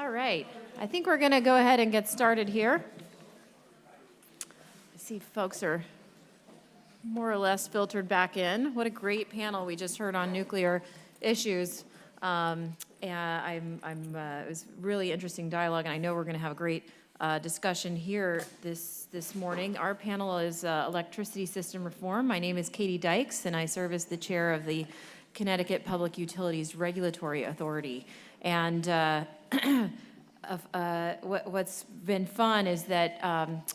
All right, I think we're going to go ahead and get started here. I see folks are more or less filtered back in. What a great panel we just heard on nuclear issues. It was really interesting dialogue, and I know we're going to have a great discussion here this morning. Our panel is electricity system reform. My name is Katie Dykes, and I serve as the chair of the Connecticut Public Utilities Regulatory Authority. And what's been fun is that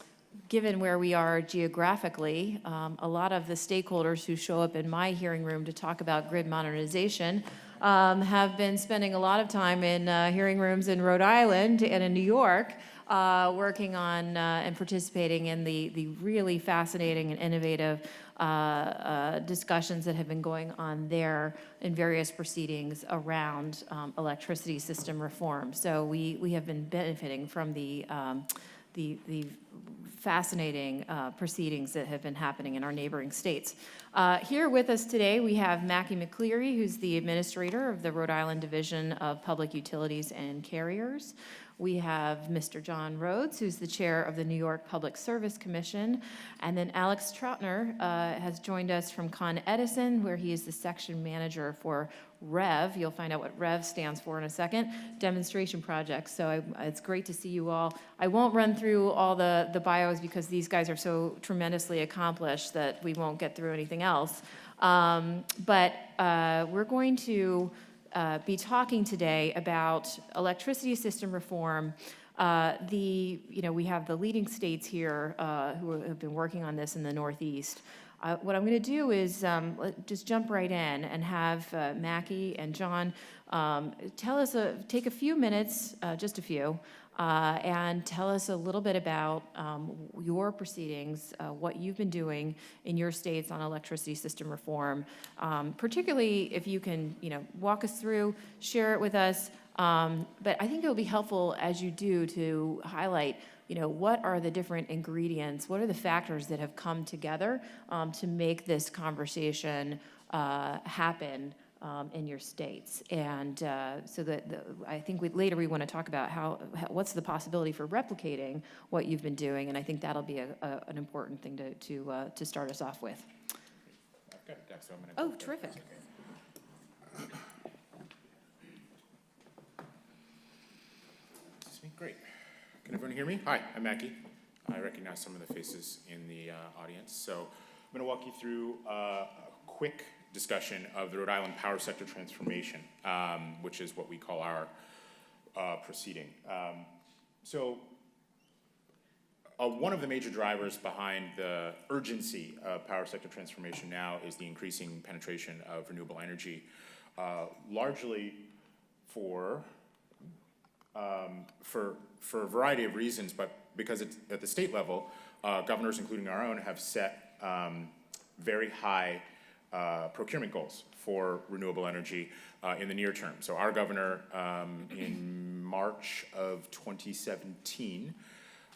given where we are geographically, a lot of the stakeholders who show up in my hearing room to talk about grid modernization have been spending a lot of time in hearing rooms in Rhode Island and in New York, working on and participating in the really fascinating and innovative discussions that have been going on there in various proceedings around electricity system reform. So we have been benefiting from the fascinating proceedings that have been happening in our neighboring states. Here with us today, we have Macky McCleary, who's the administrator of the Rhode Island Division of Public Utilities and Carriers. We have Mr. John Rhodes, who's the chair of the New York Public Service Commission. And then Alex Trautner has joined us from Edison, where he is the section manager for REV. You'll find out what REV stands for in a second, demonstration projects. So it's great to see you all. I won't run through all the bios because these guys are so tremendously accomplished that we won't get through anything else. But we're going to be talking today about electricity system reform. We have the leading states here who have been working on this in the Northeast. What I'm going to do is just jump right in and have Macky and John take a few minutes, just a few, and tell us a little bit about your proceedings, what you've been doing in your states on electricity system reform, particularly if you can, walk us through, share it with us. But I think it'll be helpful as you do to highlight, what are the different ingredients, what are the factors that have come together to make this conversation happen in your states. And so that I think later we want to talk about what's the possibility for replicating what you've been doing, and I think that'll be an important thing to start us off with. I've got a deck, so I'm going to. Oh, terrific. Great. Can everyone hear me? Hi, I'm Macky. I recognize some of the faces in the audience. So I'm going to walk you through a quick discussion of the Rhode Island power sector transformation, which is what we call our proceeding. One of the major drivers behind the urgency of power sector transformation now is the increasing penetration of renewable energy, largely for a variety of reasons, but because it's at the state level, governors, including our own, have set very high procurement goals for renewable energy in the near term. So our governor in March of 2017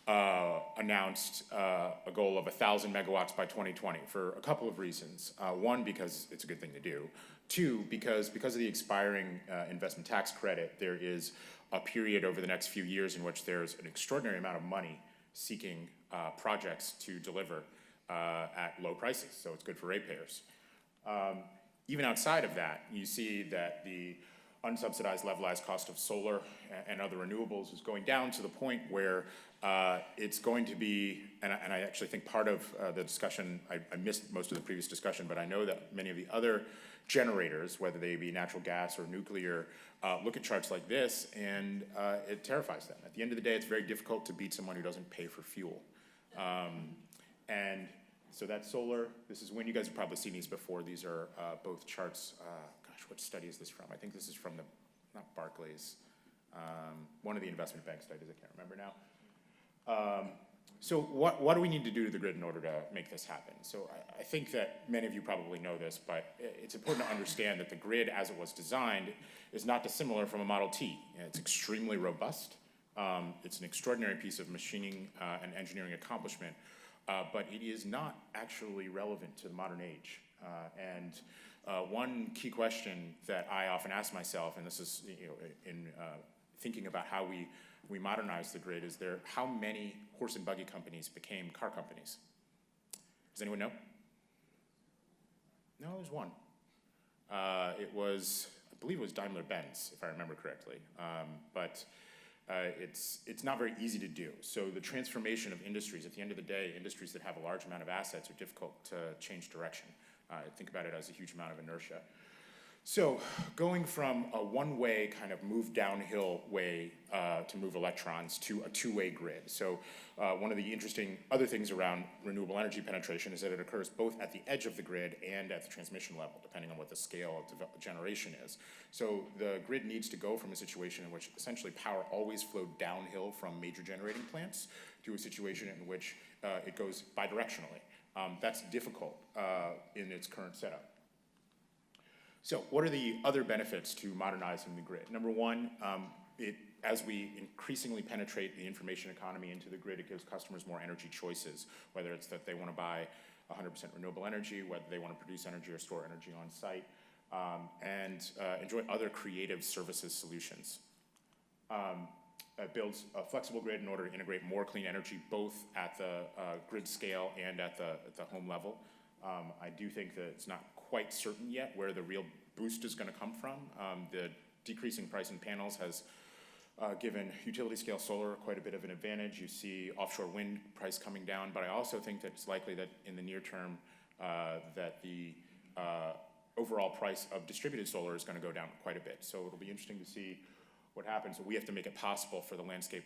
announced a goal of 1,000 megawatts by 2020 for a couple of reasons. One, because it's a good thing to do. Two, because of the expiring investment tax credit, there is a period over the next few years in which there's an extraordinary amount of money seeking projects to deliver at low prices. So it's good for ratepayers. Even outside of that, you see that the unsubsidized levelized cost of solar and other renewables is going down to the point where it's going to be, and I actually think part of the discussion, I missed most of the previous discussion, but I know that many of the other generators, whether they be natural gas or nuclear, look at charts like this and it terrifies them. At the end of the day, it's very difficult to beat someone who doesn't pay for fuel. And so that's solar. This is wind. You guys have probably seen these before. These are both charts. Gosh, what study is this from? I think this is from not Barclays, one of the investment bank studies. I can't remember now. So what do we need to do to the grid in order to make this happen? So I think that many of you probably know this, but it's important to understand that the grid as it was designed is not dissimilar from a Model T. It's extremely robust. It's an extraordinary piece of machining and engineering accomplishment, but it is not actually relevant to the modern age. One key question that I often ask myself, and this is in thinking about how we modernize the grid is how many horse and buggy companies became car companies? Does anyone know? No, there's one. I believe it was Daimler-Benz, if I remember correctly. But it's not very easy to do. So the transformation of industries, at the end of the day, industries that have a large amount of assets are difficult to change direction. Think about it as a huge amount of inertia. So going from a one-way kind of move downhill way to move electrons to a two-way grid. So one of the interesting other things around renewable energy penetration is that it occurs both at the edge of the grid and at the transmission level, depending on what the scale of generation is. So the grid needs to go from a situation in which essentially power always flowed downhill from major generating plants to a situation in which it goes bidirectionally. That's difficult in its current setup. So what are the other benefits to modernizing the grid? Number one, as we increasingly penetrate the information economy into the grid, it gives customers more energy choices, whether it's that they want to buy 100% renewable energy, whether they want to produce energy or store energy on site, and enjoy other creative services solutions. It builds a flexible grid in order to integrate more clean energy, both at the grid scale and at the home level. I do think that it's not quite certain yet where the real boost is going to come from. The decreasing price in panels has given utility scale solar quite a bit of an advantage. You see offshore wind price coming down, but I also think that it's likely that in the near term that the overall price of distributed solar is going to go down quite a bit. So it'll be interesting to see what happens. So we have to make it possible for the landscape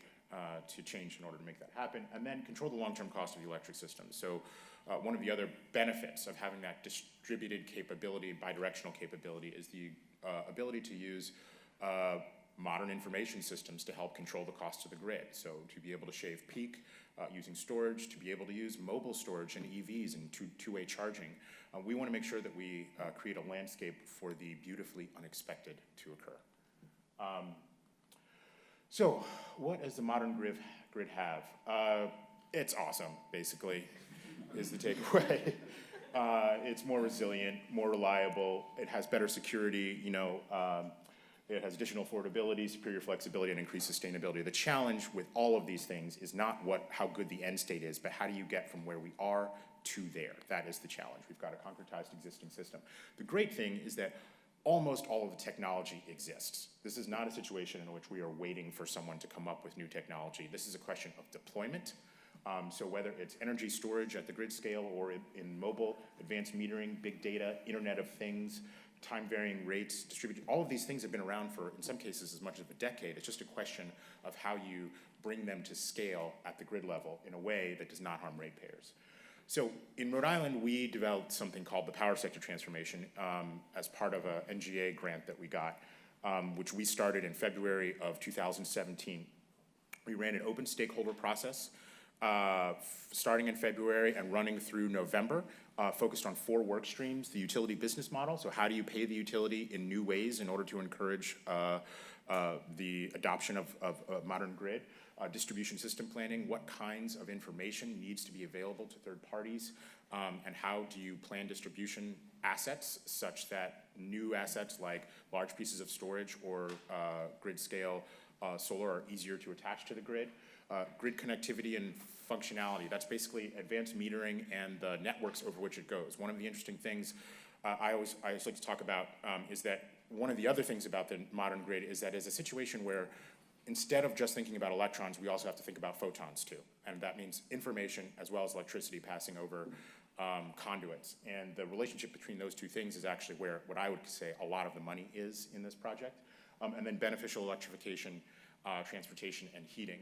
to change in order to make that happen, and then control the long-term cost of the electric system. So one of the other benefits of having that distributed capability, bidirectional capability, is the ability to use modern information systems to help control the cost of the grid. So to be able to shave peak using storage, to be able to use mobile storage and EVs and two-way charging. We want to make sure that we create a landscape for the beautifully unexpected to occur. So what does the modern grid have? It's awesome, basically, is the takeaway. It's more resilient, more reliable. It has better security. It has additional affordability, superior flexibility, and increased sustainability. The challenge with all of these things is not how good the end state is, but how do you get from where we are to there? That is the challenge. We've got a concretized existing system. The great thing is that almost all of the technology exists. This is not a situation in which we are waiting for someone to come up with new technology. This is a question of deployment. So whether it's energy storage at the grid scale or in mobile, advanced metering, big data, Internet of Things, time-varying rates, distributed, all of these things have been around for, in some cases, as much as a decade. It's just a question of how you bring them to scale at the grid level in a way that does not harm ratepayers. So in Rhode Island, we developed something called the Power Sector Transformation as part of a NGA grant that we got, which we started in February of 2017. We ran an open stakeholder process starting in February and running through November, focused on 4 work streams: the utility business model, so how do you pay the utility in new ways in order to encourage the adoption of a modern grid; distribution system planning, what kinds of information needs to be available to third parties, and how do you plan distribution assets such that new assets like large pieces of storage or grid scale solar are easier to attach to the grid. Grid connectivity and functionality, that's basically advanced metering and the networks over which it goes. One of the interesting things I always like to talk about is that one of the other things about the modern grid is that it's a situation where instead of just thinking about electrons, we also have to think about photons too. And that means information as well as electricity passing over conduits. And the relationship between those two things is actually where what I would say a lot of the money is in this project. And then beneficial electrification, transportation, and heating.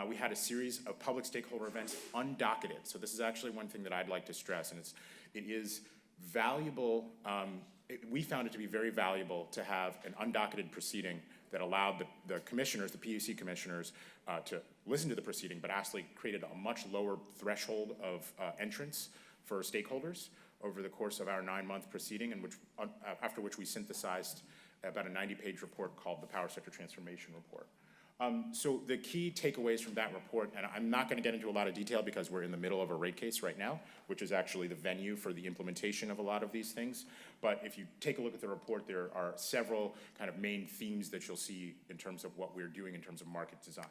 We had a series of public stakeholder events undocketed. So this is actually one thing that I'd like to stress, and it is valuable. We found it to be very valuable to have an undocketed proceeding that allowed the commissioners, the PUC commissioners, to listen to the proceeding, but actually created a much lower threshold of entrance for stakeholders over the course of our 9-month proceeding, and after which we synthesized about a 90-page report called the Power Sector Transformation Report. So the key takeaways from that report, and I'm not going to get into a lot of detail because we're in the middle of a rate case right now, which is actually the venue for the implementation of a lot of these things. But if you take a look at the report, there are several kind of main themes that you'll see in terms of what we're doing in terms of market design.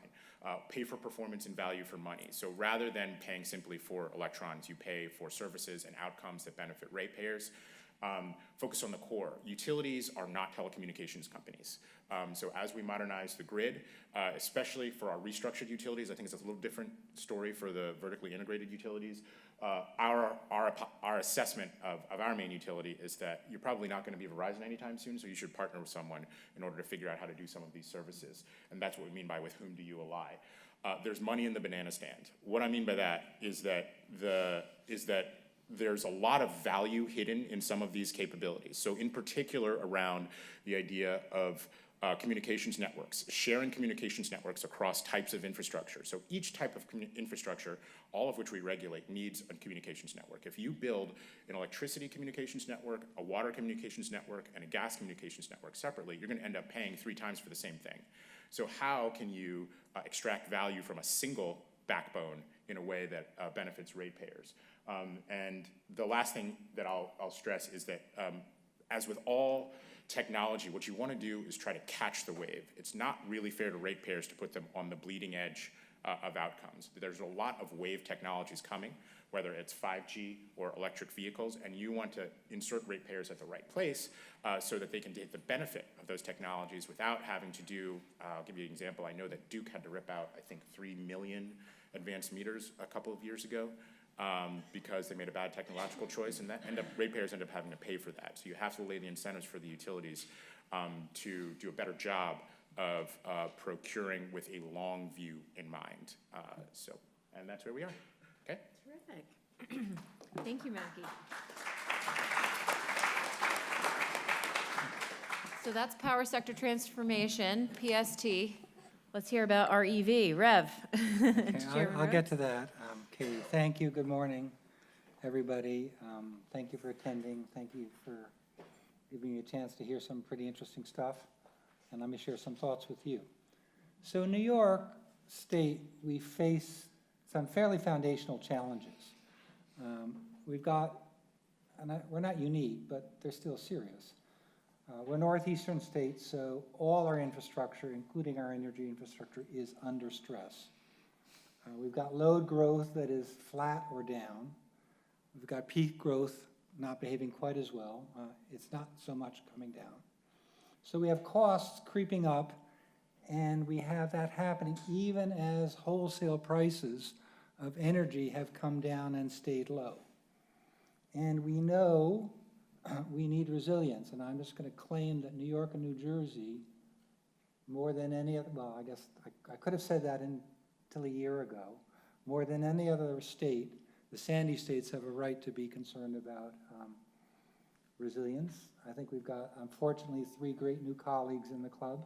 Pay for performance and value for money. So rather than paying simply for electrons, you pay for services and outcomes that benefit ratepayers. Focus on the core. Utilities are not telecommunications companies. So as we modernize the grid, especially for our restructured utilities, I think it's a little different story for the vertically integrated utilities. Our assessment of our main utility is that you're probably not going to be Verizon anytime soon, so you should partner with someone in order to figure out how to do some of these services. And that's what we mean by with whom do you ally. There's money in the banana stand. What I mean by that is that there's a lot of value hidden in some of these capabilities. So in particular around the idea of communications networks, sharing communications networks across types of infrastructure. So each type of infrastructure, all of which we regulate, needs a communications network. If you build an electricity communications network, a water communications network, and a gas communications network separately, you're going to end up paying 3 times for the same thing. So how can you extract value from a single backbone in a way that benefits ratepayers? And the last thing that I'll stress is that as with all technology, what you want to do is try to catch the wave. It's not really fair to ratepayers to put them on the bleeding edge of outcomes. There's a lot of wave technologies coming, whether it's 5G or electric vehicles, and you want to insert ratepayers at the right place so that they can get the benefit of those technologies without having to do, I'll give you an example. I know that Duke had to rip out, I think, 3 million advanced meters a couple of years ago. Because they made a bad technological choice, and ratepayers end up having to pay for that. So you have to lay the incentives for the utilities to do a better job of procuring with a long view in mind. And that's where we are. Okay? Terrific. Thank you, Macky. So that's power sector transformation, PST. Let's hear about our EV, Rev. Okay, I'll get to that. Katie, thank you. Good morning, everybody. Thank you for attending. Thank you for giving me a chance to hear some pretty interesting stuff. And let me share some thoughts with you. So New York State, we face some fairly foundational challenges. We've got, and we're not unique, but they're still serious. We're Northeastern state, so all our infrastructure, including our energy infrastructure, is under stress. We've got load growth that is flat or down. We've got peak growth not behaving quite as well. It's not so much coming down. So we have costs creeping up, and we have that happening even as wholesale prices of energy have come down and stayed low. And we know we need resilience, and I'm just going to claim that New York and New Jersey, more than any other, well, I guess I could have said that until a year ago, more than any other state, the Sandy states have a right to be concerned about resilience. I think we've got, unfortunately, 3 great new colleagues in the club,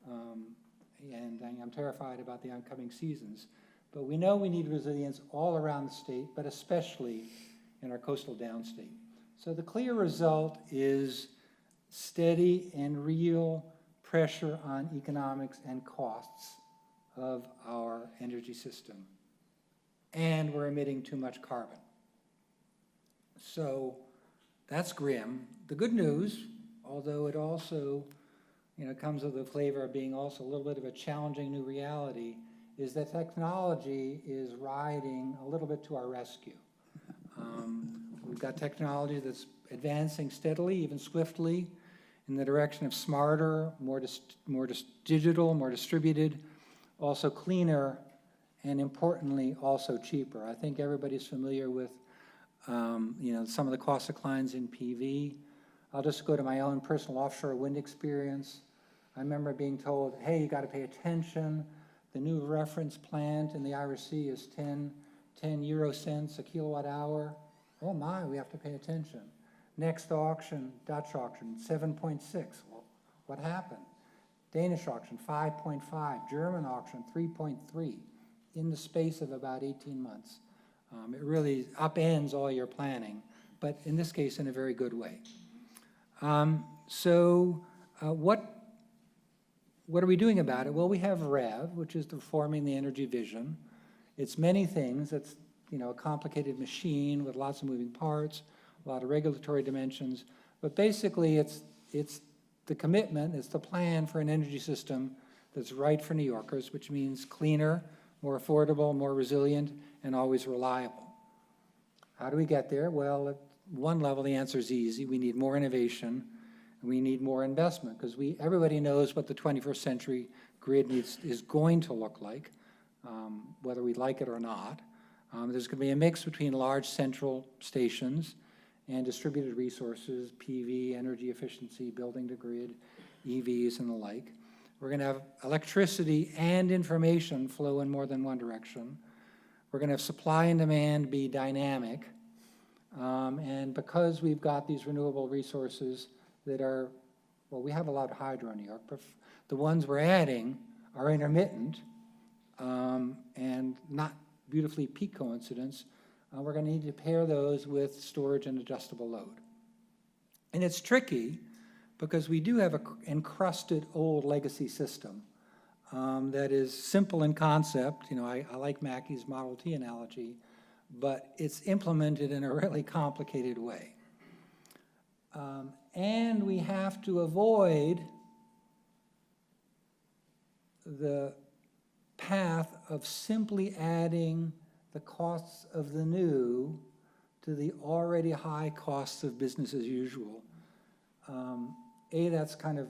and I'm terrified about the oncoming seasons. But we know we need resilience all around the state, but especially in our coastal downstate. So the clear result is steady and real pressure on economics and costs of our energy system. And we're emitting too much carbon. So that's grim. The good news, although it also comes with the flavor of being also a little bit of a challenging new reality, is that technology is riding a little bit to our rescue. We've got technology that's advancing steadily, even swiftly, in the direction of smarter, more digital, more distributed, also cleaner, and importantly, also cheaper. I think everybody's familiar with some of the cost declines in PV. I'll just go to my own personal offshore wind experience. I remember being told, hey, you got to pay attention. The new reference plant in the Irish Sea is 10 euro cents a kilowatt hour. Oh my, we have to pay attention. Next auction, Dutch auction, 7.6. Well, what happened? Danish auction, 5.5. German auction, 3.3 in the space of about 18 months. It really upends all your planning, but in this case, in a very good way. What what are we doing about it? Well, we have REV, which is Reforming the Energy Vision. It's many things. It's, you know, a complicated machine with lots of moving parts, a lot of regulatory dimensions. But basically, it's the commitment, it's the plan for an energy system that's right for New Yorkers, which means cleaner, more affordable, more resilient, and always reliable. How do we get there? Well, at one level, the answer is easy. We need more innovation, and we need more investment, because everybody knows what the 21st century grid is going to look like, whether we like it or not. There's going to be a mix between large central stations and distributed resources, PV, energy efficiency, building to grid, EVs, and the like. We're going to have electricity and information flow in more than one direction. We're going to have supply and demand be dynamic. And because we've got these renewable resources that are, well, we have a lot of hydro in New York, but the ones we're adding are intermittent and not beautifully peak coincidence. We're going to need to pair those with storage and adjustable load. And it's tricky because we do have an encrusted old legacy system that is simple in concept. You know, I like Macky's Model T analogy, but it's implemented in a really complicated way. And we have to avoid the path of simply adding the costs of the new to the already high costs of business as usual. A, that's kind of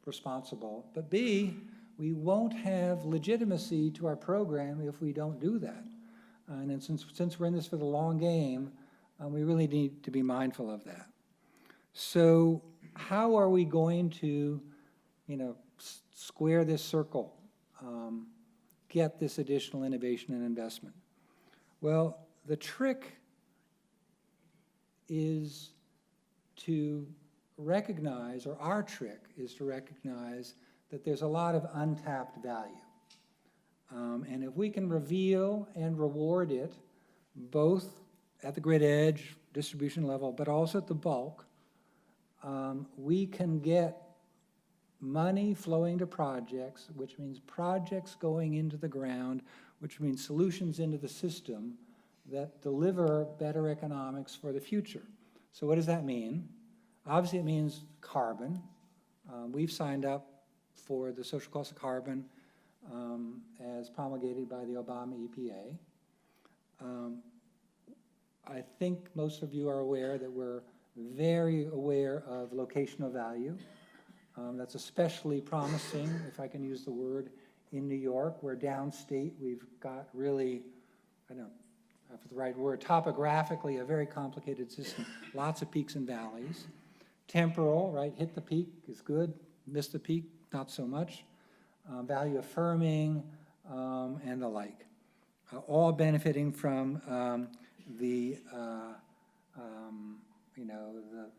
responsible, but B, we won't have legitimacy to our program if we don't do that. And then since we're in this for the long game, we really need to be mindful of that. So how are we going to, you know, square this circle, get this additional innovation and investment? Well, the trick is to recognize, or our trick is to recognize that there's a lot of untapped value. And if we can reveal and reward it, both at the grid edge, distribution level, but also at the bulk, we can get money flowing to projects, which means projects going into the ground, which means solutions into the system that deliver better economics for the future. So what does that mean? Obviously, it means carbon. We've signed up for the social cost of carbon as promulgated by the Obama EPA. I think most of you are aware that we're very aware of locational value. That's especially promising, if I can use the word, in New York, where downstate we've got really, I don't know if it's the right word, topographically a very complicated system, lots of peaks and valleys. Temporal, right, hit the peak is good, miss the peak, not so much. Value affirming and the like. All benefiting from the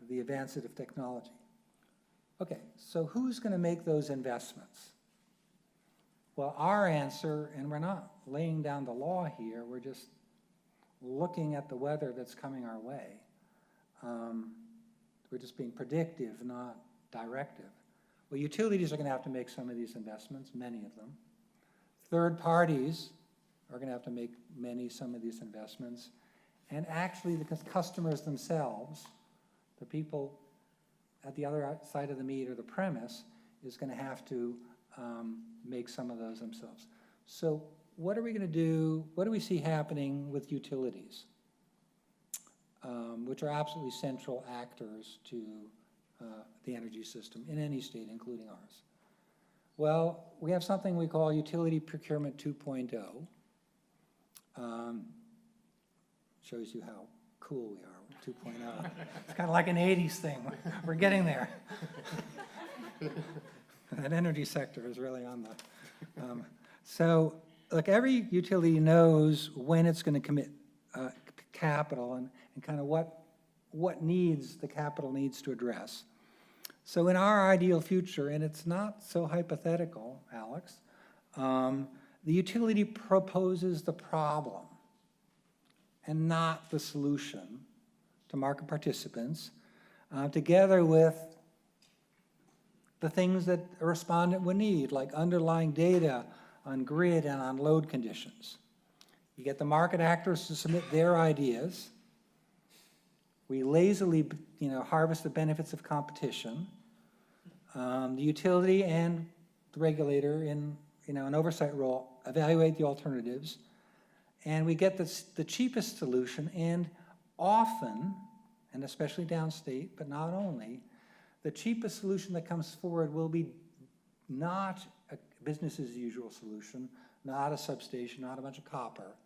advancement of technology. Okay, so who's going to make those investments? Well, our answer, and we're not laying down the law here, we're just looking at the weather that's coming our way. We're just being predictive, not directive. Well, utilities are going to have to make some of these investments, many of them. Third parties are going to have to make some of these investments. And actually, the customers themselves, the people at the other side of the meter, the premise, is going to have to make some of those themselves. So what are we going to do? What do we see happening with utilities, which are absolutely central actors to the energy system in any state, including ours? Well, we have something we call Utility Procurement 2.0. Shows you how cool we are with 2.0. It's kind of like an 80s thing. We're getting there. That energy sector is really on the... So, look, every utility knows when it's going to commit capital and kind of what needs the capital needs to address. So in our ideal future, and it's not so hypothetical, Alex, the utility proposes the problem and not the solution to market participants, together with the things that a respondent would need, like underlying data on grid and on load conditions. You get the market actors to submit their ideas. We lazily, harvest the benefits of competition. The utility and the regulator in, an oversight role evaluate the alternatives, and we get the cheapest solution, and often, and especially downstate, but not only, the cheapest solution that comes forward will be not a business as usual solution, not a substation, not a bunch of copper.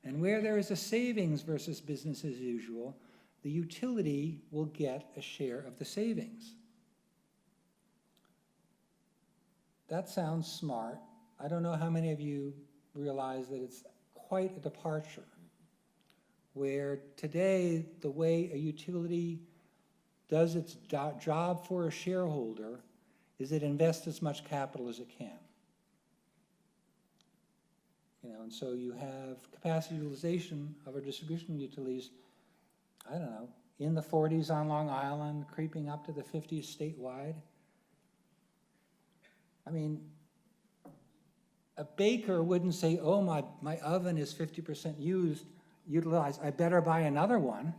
And where there is a savings versus business as usual, the utility will get a share of the savings. That sounds smart. I don't know how many of you realize that it's quite a departure, where today the way a utility does its job for a shareholder is it invests as much capital as it can. And so you have capacity utilization of our distribution utilities, I don't know, in the 40s on Long Island, creeping up to the 50s statewide. I mean, a baker wouldn't say, oh, my oven is 50% utilized, I better buy another one,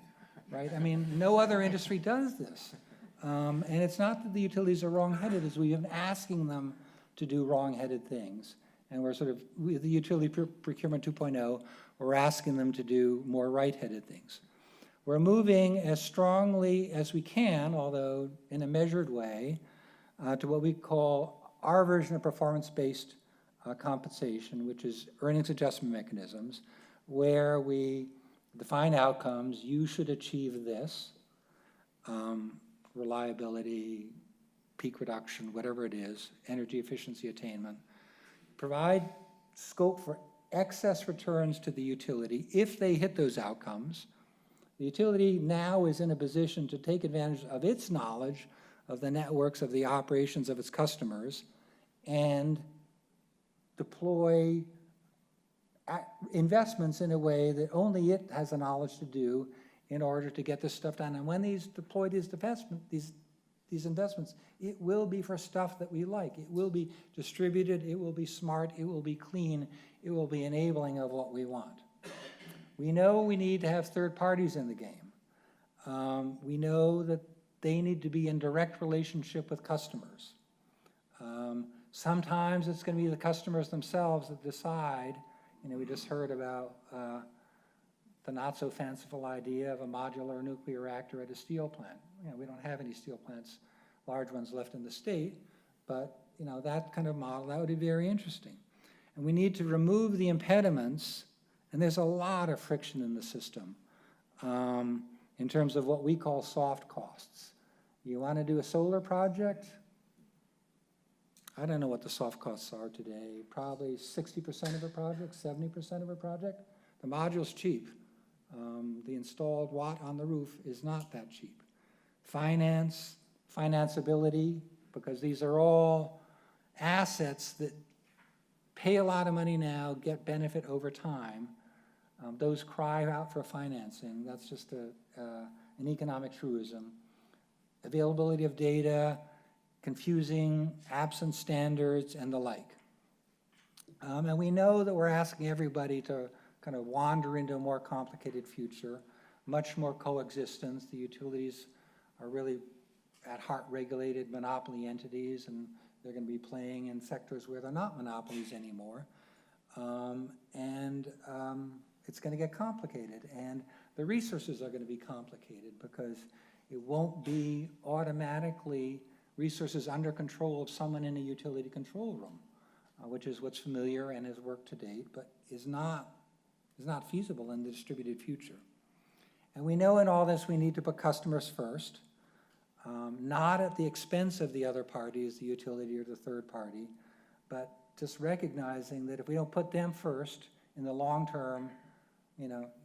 right? I mean, no other industry does this. And it's not that the utilities are wrong-headed, it's we've been asking them to do wrong-headed things. And we're with the utility procurement 2.0, we're asking them to do more right-headed things. We're moving as strongly as we can, although in a measured way, to what we call our version of performance-based compensation, which is earnings adjustment mechanisms, where we define outcomes. You should achieve this, reliability, peak reduction, whatever it is, energy efficiency attainment. Provide scope for excess returns to the utility if they hit those outcomes. The utility now is in a position to take advantage of its knowledge of the networks, of the operations of its customers, and deploy investments in a way that only it has the knowledge to do in order to get this stuff done. And when these investments, it will be for stuff that we like. It will be distributed, it will be smart, it will be clean, it will be enabling of what we want. We know we need to have third parties in the game. We know that they need to be in direct relationship with customers. Sometimes it's going to be the customers themselves that decide. We just heard about the not so fanciful idea of a modular nuclear reactor at a steel plant. We don't have any steel plants, large ones left in the state, but that kind of model, that would be very interesting. And we need to remove the impediments, and there's a lot of friction in the system in terms of what we call soft costs. You want to do a solar project? I don't know what the soft costs are today, probably 60% of a project, 70% of a project. The module's cheap. The installed watt on the roof is not that cheap. Financeability, because these are all assets that pay a lot of money now, get benefit over time. Those cry out for financing. That's just an economic truism. Availability of data, confusing, absent standards, and the like. And we know that we're asking everybody to kind of wander into a more complicated future, much more coexistence. The utilities are really at heart regulated monopoly entities, and they're going to be playing in sectors where they're not monopolies anymore. It's going to get complicated, and the resources are going to be complicated because it won't be automatically resources under control of someone in a utility control room, which is what's familiar and has worked to date, but is not feasible in the distributed future. And we know in all this we need to put customers first, not at the expense of the other parties, the utility or the third party, but just recognizing that if we don't put them first in the long term,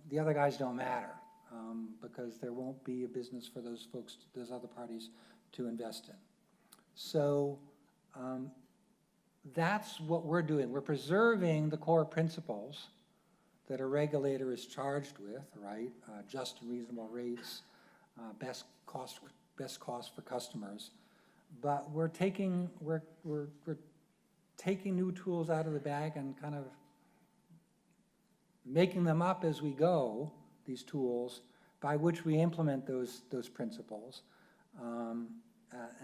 the other guys don't matter because there won't be a business for those folks, those other parties to invest in. So that's what we're doing. We're preserving the core principles that a regulator is charged with, right? Just and reasonable rates, best cost for customers. But we're taking new tools out of the bag and kind of making them up as we go, these tools, by which we implement those principles. And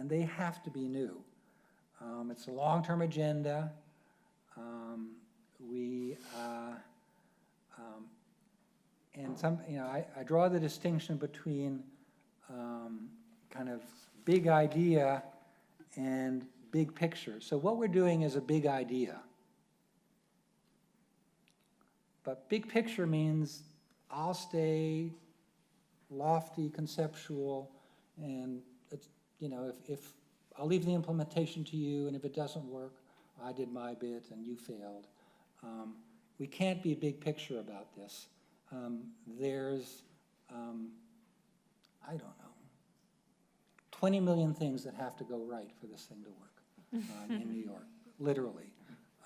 they have to be new. It's a long-term agenda. And some, I draw the distinction between kind of big idea and big picture. So what we're doing is a big idea. But big picture means I'll stay lofty, conceptual, and it's, if I'll leave the implementation to you, and if it doesn't work, I did my bit and you failed. We can't be big picture about this. There's, I don't know, 20 million things that have to go right for this thing to work in New York, literally.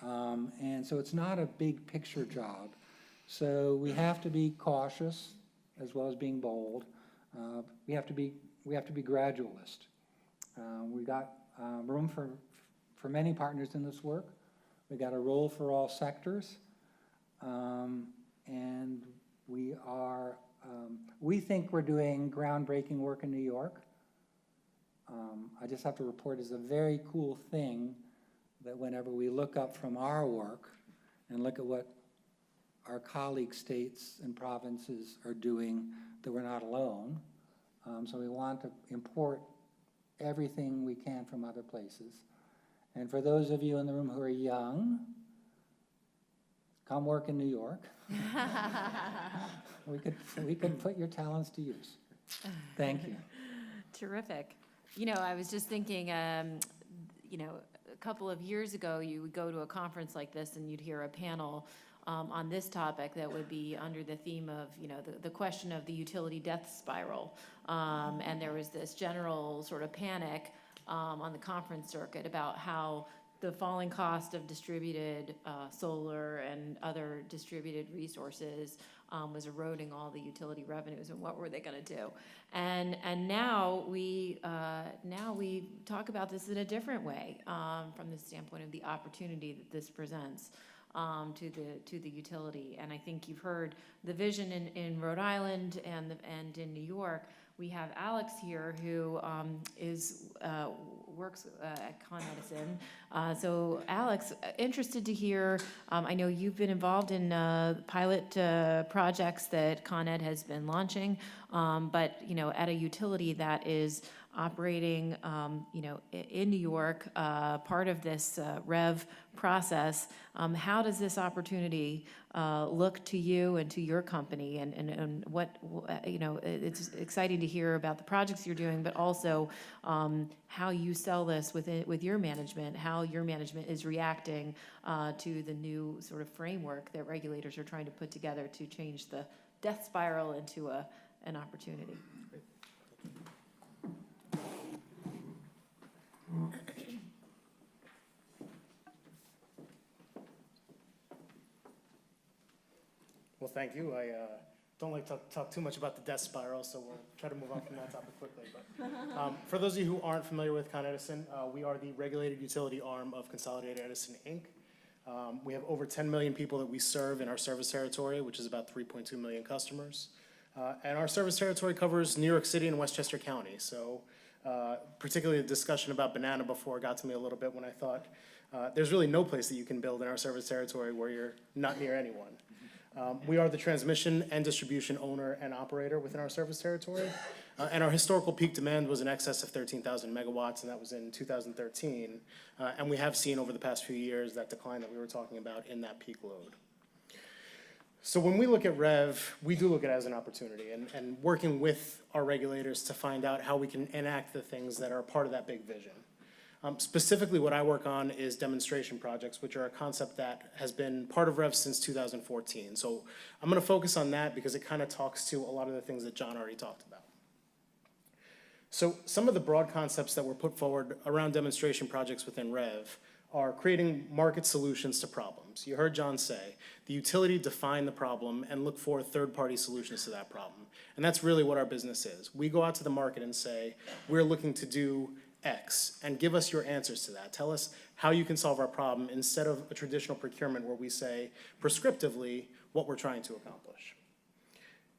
And so it's not a big picture job. So we have to be cautious as well as being bold. We have to be gradualist. We got room for many partners in this work. We got a role for all sectors. And we think we're doing groundbreaking work in New York. I just have to report it's a very cool thing that whenever we look up from our work and look at what our colleague states and provinces are doing, that we're not alone. So we want to import everything we can from other places. And for those of you in the room who are young, come work in New York. we could put your talents to use. Thank you. Terrific. I was just thinking, a couple of years ago, you would go to a conference like this and you'd hear a panel on this topic that would be under the theme of, the question of the utility death spiral. And there was this general sort of panic on the conference circuit about how the falling cost of distributed solar and other distributed resources was eroding all the utility revenues, and what were they going to do? And now we talk about this in a different way from the standpoint of the opportunity that this presents to the utility. And I think you've heard the vision in Rhode Island and in New York. We have Alex here who works at Con Edison. So Alex, interested to hear, I know you've been involved in pilot projects that Con Ed has been launching, but at a utility that is operating in New York, part of this REV process, how does this opportunity look to you and to your company, and what, it's exciting to hear about the projects you're doing, but also how you sell this with your management, how your management is reacting to the new sort of framework that regulators are trying to put together to change the death spiral into an opportunity. Well, thank you. I don't like to talk too much about the death spiral, so we'll try to move on from that topic quickly. But for those of you who aren't familiar with Con Edison, we are the regulated utility arm of Consolidated Edison, Inc. We have over 10 million people that we serve in our service territory, which is about 3.2 million customers. And our service territory covers New York City and Westchester County. So particularly the discussion about banana before got to me a little bit when I thought there's really no place that you can build in our service territory where you're not near anyone. We are the transmission and distribution owner and operator within our service territory. And our historical peak demand was in excess of 13,000 megawatts, and that was in 2013. And we have seen over the past few years that decline that we were talking about in that peak load. So when we look at REV, we do look at it as an opportunity and working with our regulators to find out how we can enact the things that are part of that big vision. Specifically, what I work on is demonstration projects, which are a concept that has been part of REV since 2014. So I'm going to focus on that because it kind of talks to a lot of the things that John already talked about. So some of the broad concepts that were put forward around demonstration projects within REV are creating market solutions to problems. You heard John say, the utility define the problem and look for third-party solutions to that problem. And that's really what our business is. We go out to the market and say, we're looking to do X, and give us your answers to that. Tell us how you can solve our problem instead of a traditional procurement where we say prescriptively what we're trying to accomplish.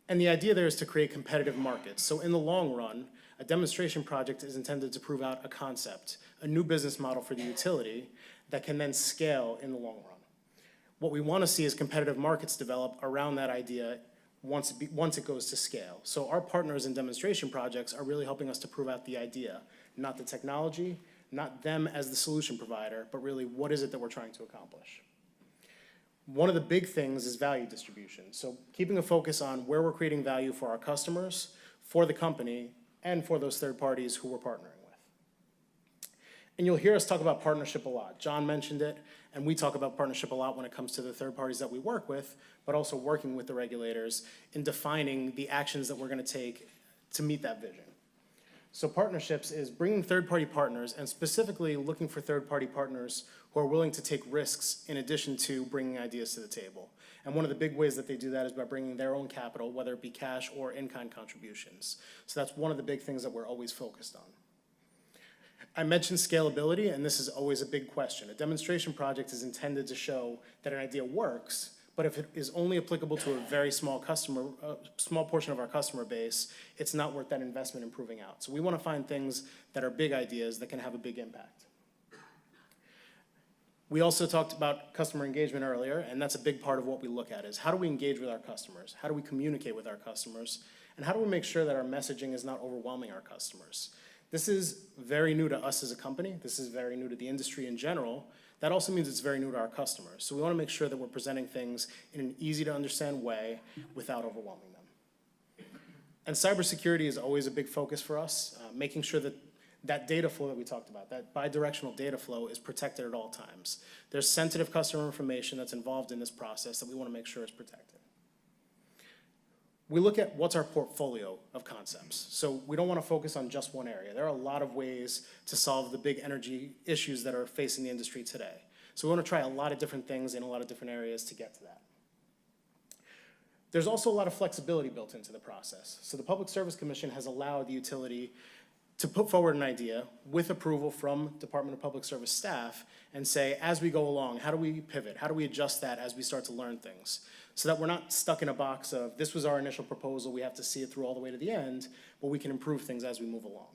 And the idea there is to create competitive markets. So in the long run, a demonstration project is intended to prove out a concept, a new business model for the utility that can then scale in the long run. What we want to see is competitive markets develop around that idea once it goes to scale. So our partners in demonstration projects are really helping us to prove out the idea, not the technology, not them as the solution provider, but really what is it that we're trying to accomplish. One of the big things is value distribution. So keeping a focus on where we're creating value for our customers, for the company, and for those third parties who we're partnering with. And you'll hear us talk about partnership a lot. John mentioned it, and we talk about partnership a lot when it comes to the third parties that we work with, but also working with the regulators in defining the actions that we're going to take to meet that vision. So partnerships is bringing third-party partners and specifically looking for third-party partners who are willing to take risks in addition to bringing ideas to the table. And one of the big ways that they do that is by bringing their own capital, whether it be cash or in-kind contributions. So that's one of the big things that we're always focused on. I mentioned scalability, and this is always a big question. A demonstration project is intended to show that an idea works, but if it is only applicable to a very small small portion of our customer base, it's not worth that investment in proving out. So we want to find things that are big ideas that can have a big impact. We also talked about customer engagement earlier, and that's a big part of what we look at is how do we engage with our customers? How do we communicate with our customers? And how do we make sure that our messaging is not overwhelming our customers? This is very new to us as a company. This is very new to the industry in general. That also means it's very new to our customers. So we want to make sure that we're presenting things in an easy to understand way without overwhelming them. And cybersecurity is always a big focus for us, making sure that that data flow that we talked about, that bidirectional data flow is protected at all times. There's sensitive customer information that's involved in this process that we want to make sure is protected. We look at what's our portfolio of concepts. So we don't want to focus on just one area. There are a lot of ways to solve the big energy issues that are facing the industry today. So we want to try a lot of different things in a lot of different areas to get to that. There's also a lot of flexibility built into the process. So the Public Service Commission has allowed the utility to put forward an idea with approval from Department of Public Service staff and say, as we go along, how do we pivot? How do we adjust that as we start to learn things? So that we're not stuck in a box of, this was our initial proposal, we have to see it through all the way to the end, but we can improve things as we move along.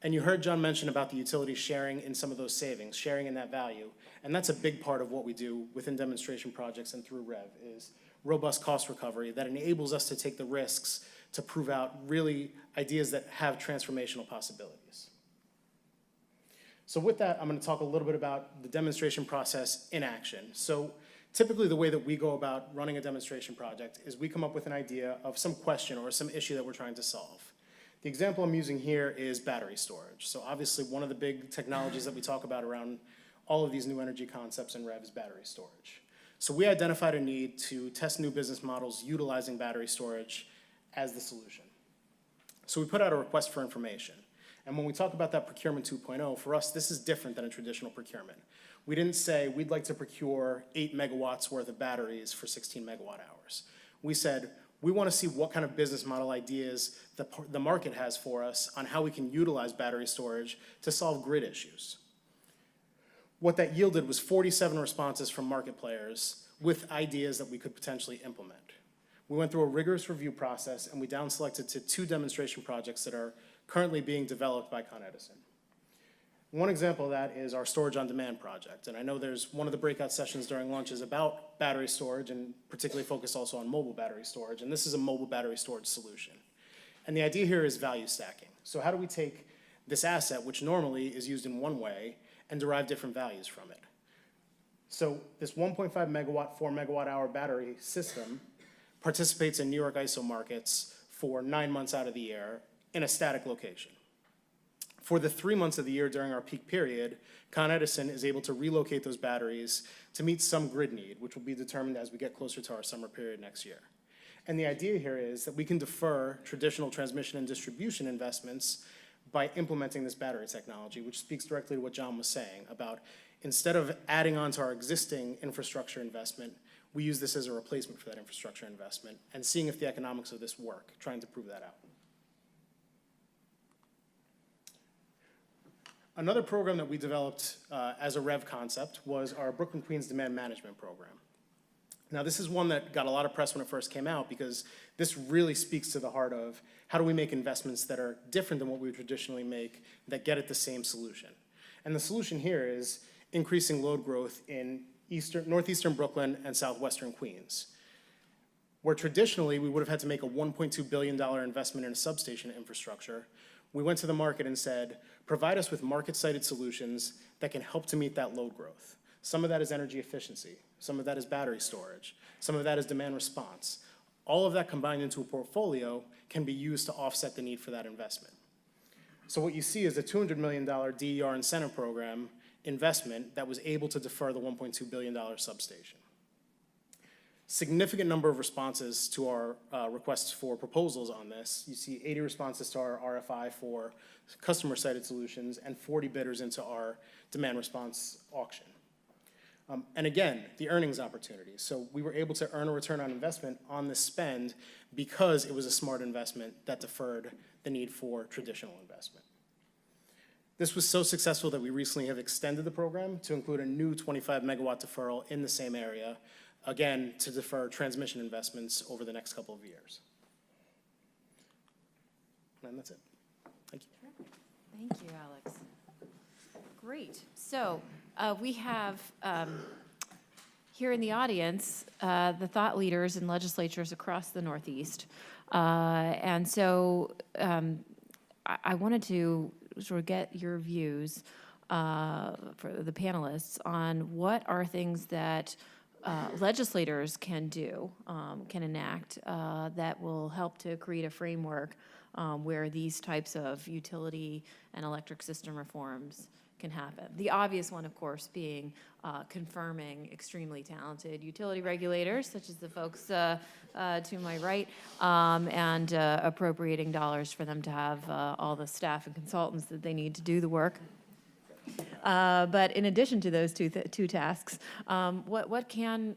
And you heard John mention about the utility sharing in some of those savings, sharing in that value. And that's a big part of what we do within demonstration projects and through REV is robust cost recovery that enables us to take the risks to prove out really ideas that have transformational possibilities. So with that, I'm going to talk a little bit about the demonstration process in action. So typically the way that we go about running a demonstration project is we come up with an idea of some question or some issue that we're trying to solve. The example I'm using here is battery storage. So obviously one of the big technologies that we talk about around all of these new energy concepts in REV is battery storage. So we identified a need to test new business models utilizing battery storage as the solution. So we put out a request for information. And when we talk about that procurement 2.0, for us, this is different than a traditional procurement. We didn't say we'd like to procure 8 megawatts worth of batteries for 16 megawatt hours. We said we want to see what kind of business model ideas the market has for us on how we can utilize battery storage to solve grid issues. What that yielded was 47 responses from market players with ideas that we could potentially implement. We went through a rigorous review process and we down selected to 2 demonstration projects that are currently being developed by Edison. One example of that is our storage on demand project. And I know there's one of the breakout sessions during lunch is about battery storage and particularly focused also on mobile battery storage. And this is a mobile battery storage solution. And the idea here is value stacking. So how do we take this asset, which normally is used in one way, and derive different values from it? So this 1.5 megawatt, 4 megawatt hour battery system participates in New York ISO markets for 9 months out of the year in a static location. For the 3 months of the year during our peak period, Con Edison is able to relocate those batteries to meet some grid need, which will be determined as we get closer to our summer period next year. And the idea here is that we can defer traditional transmission and distribution investments by implementing this battery technology, which speaks directly to what John was saying about instead of adding on to our existing infrastructure investment, we use this as a replacement for that infrastructure investment and seeing if the economics of this work, trying to prove that out. Another program that we developed as a REV concept was our Brooklyn Queens Demand Management Program. Now, this is one that got a lot of press when it first came out because this really speaks to the heart of how do we make investments that are different than what we would traditionally make that get at the same solution. And the solution here is increasing load growth in northeastern Brooklyn and southwestern Queens, where traditionally we would have had to make a $1.2 billion investment in a substation infrastructure. We went to the market and said, provide us with market-cited solutions that can help to meet that load growth. Some of that is energy efficiency. Some of that is battery storage. Some of that is demand response. All of that combined into a portfolio can be used to offset the need for that investment. So what you see is a $200 million DER incentive program investment that was able to defer the $1.2 billion substation. Significant number of responses to our requests for proposals on this. You see 80 responses to our RFI for customer-cited solutions and 40 bidders into our demand response auction. And again, the earnings opportunities. So we were able to earn a return on investment on this spend because it was a smart investment that deferred the need for traditional investment. This was so successful that we recently have extended the program to include a new 25 megawatt deferral in the same area, again, to defer transmission investments over the next couple of years. And that's it. Thank you. Thank you, Alex. Great. So we have here in the audience the thought leaders in legislatures across the Northeast. And so I wanted to sort of get your views for the panelists on what are things that legislators can do, can enact, that will help to create a framework where these types of utility and electric system reforms can happen. The obvious one, of course, being confirming extremely talented utility regulators, such as the folks to my right, and appropriating dollars for them to have all the staff and consultants that they need to do the work. But in addition to those two tasks, what can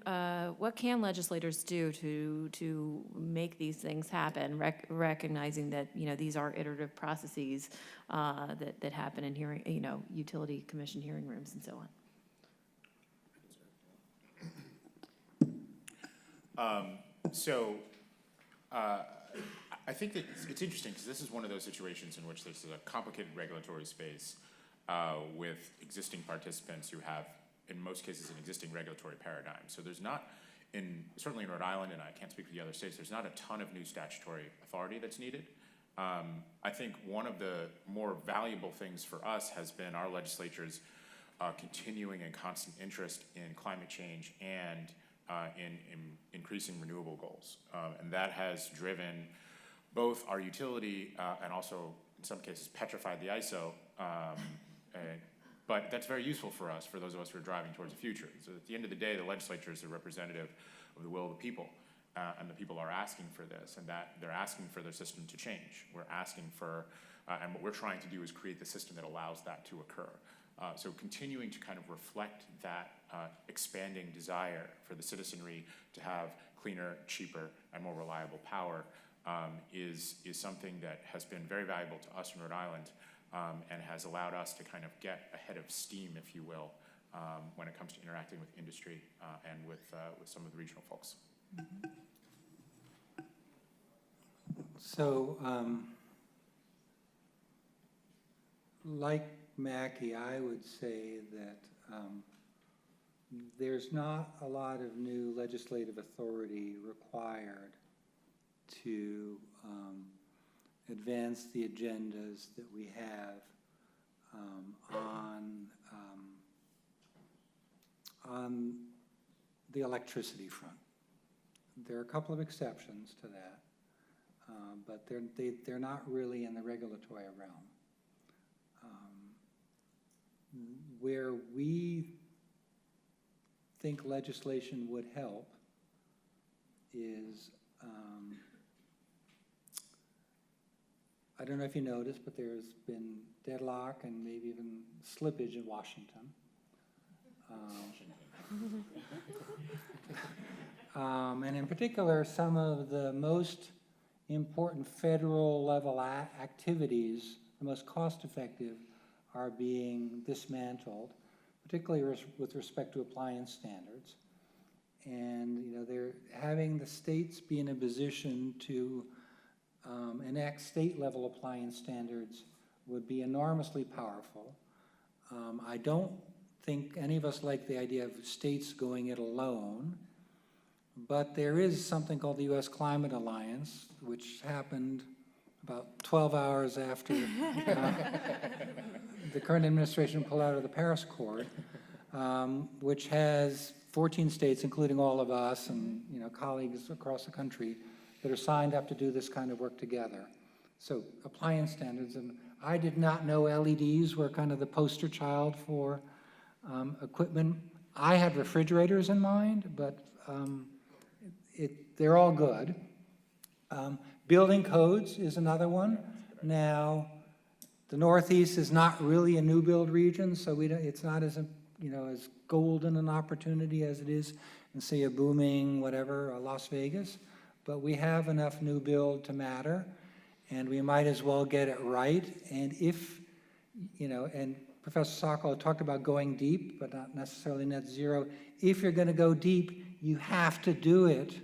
legislators do to make these things happen, recognizing that these are iterative processes that happen in hearing, utility commission hearing rooms and so on. I think that it's interesting because this is one of those situations in which this is a complicated regulatory space with existing participants who have, in most cases, an existing regulatory paradigm. So there's not, certainly in Rhode Island, and I can't speak for the other states, there's not a ton of new statutory authority that's needed. I think one of the more valuable things for us has been our legislature's continuing and constant interest in climate change and in increasing renewable goals. And that has driven both our utility and also, in some cases, petrified the ISO. But that's very useful for us, for those of us who are driving towards the future. So at the end of the day, the legislature is a representative of the will of the people. And the people are asking for this, and that they're asking for their system to change. We're asking for, and what we're trying to do is create the system that allows that to occur. So continuing to kind of reflect that expanding desire for the citizenry to have cleaner, cheaper, and more reliable power is something that has been very valuable to us in Rhode Island and has allowed us to kind of get ahead of steam, if you will, when it comes to interacting with industry and with some of the regional folks. Mm-hmm. So, like Macky, I would say that there's not a lot of new legislative authority required to advance the agendas that we have on the electricity front. There are a couple of exceptions to that, but they're not really in the regulatory realm. Where we think legislation would help is, I don't know if you noticed, but there's been deadlock and maybe even slippage in Washington. And in particular, some of the most important federal level activities, the most cost effective, are being dismantled, particularly with respect to appliance standards. And, you know, they're having the states be in a position to enact state-level appliance standards would be enormously powerful. I don't think any of us like the idea of states going it alone, but there is something called the U.S. Climate Alliance, which happened about 12 hours after the current administration pulled out of the Paris Accord, which has 14 states, including all of us and, you know, colleagues across the country, that are signed up to do this kind of work together. So appliance standards, and I did not know LEDs were kind of the poster child for equipment. I had refrigerators in mind, but they're all good. Building codes is another one. Now, the Northeast is not really a new build region, so it's not as, you know, as golden an opportunity as it is in, say, a booming whatever, Las Vegas. But we have enough new build to matter, and we might as well get it right. And if, you know, and Professor Sokolow talked about going deep, but not necessarily net zero. If you're going to go deep, you have to do it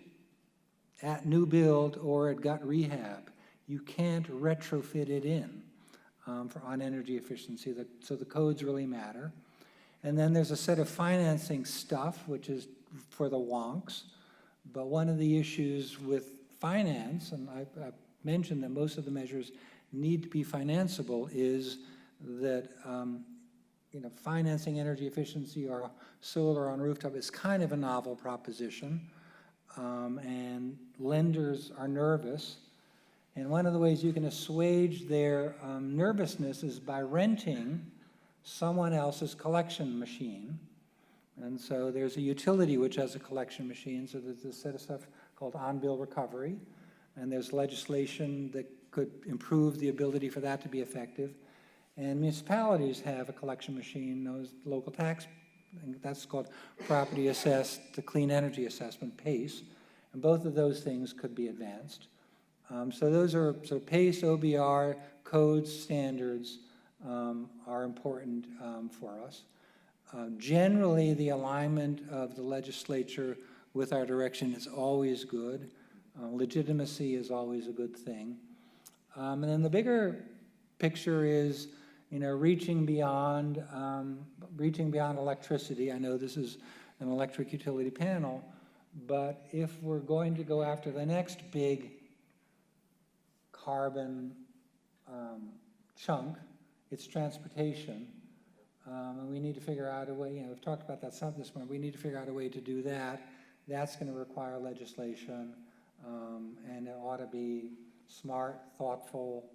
at new build or at gut rehab. You can't retrofit it in on energy efficiency. So the codes really matter. And then there's a set of financing stuff, which is for the wonks. But one of the issues with finance, and I've mentioned that most of the measures need to be financeable, is that you know, financing energy efficiency or solar on rooftop is kind of a novel proposition, and lenders are nervous. And one of the ways you can assuage their nervousness is by renting someone else's collection machine. And so there's a utility which has a collection machine, so there's a set of stuff called on-bill recovery, and there's legislation that could improve the ability for that to be effective. And municipalities have a collection machine, those local tax, that's called property assessed, the clean energy assessment, PACE, and both of those things could be advanced. So those are, so PACE, OBR, codes, standards are important for us. Generally, the alignment of the legislature with our direction is always good. Legitimacy is always a good thing. And then the bigger picture is, you know, reaching beyond electricity. I know this is an electric utility panel, but if we're going to go after the next big carbon chunk, it's transportation. And we need to figure out a way, you know, we've talked about that some this morning, we need to figure out a way to do that. That's going to require legislation, and it ought to be smart, thoughtful,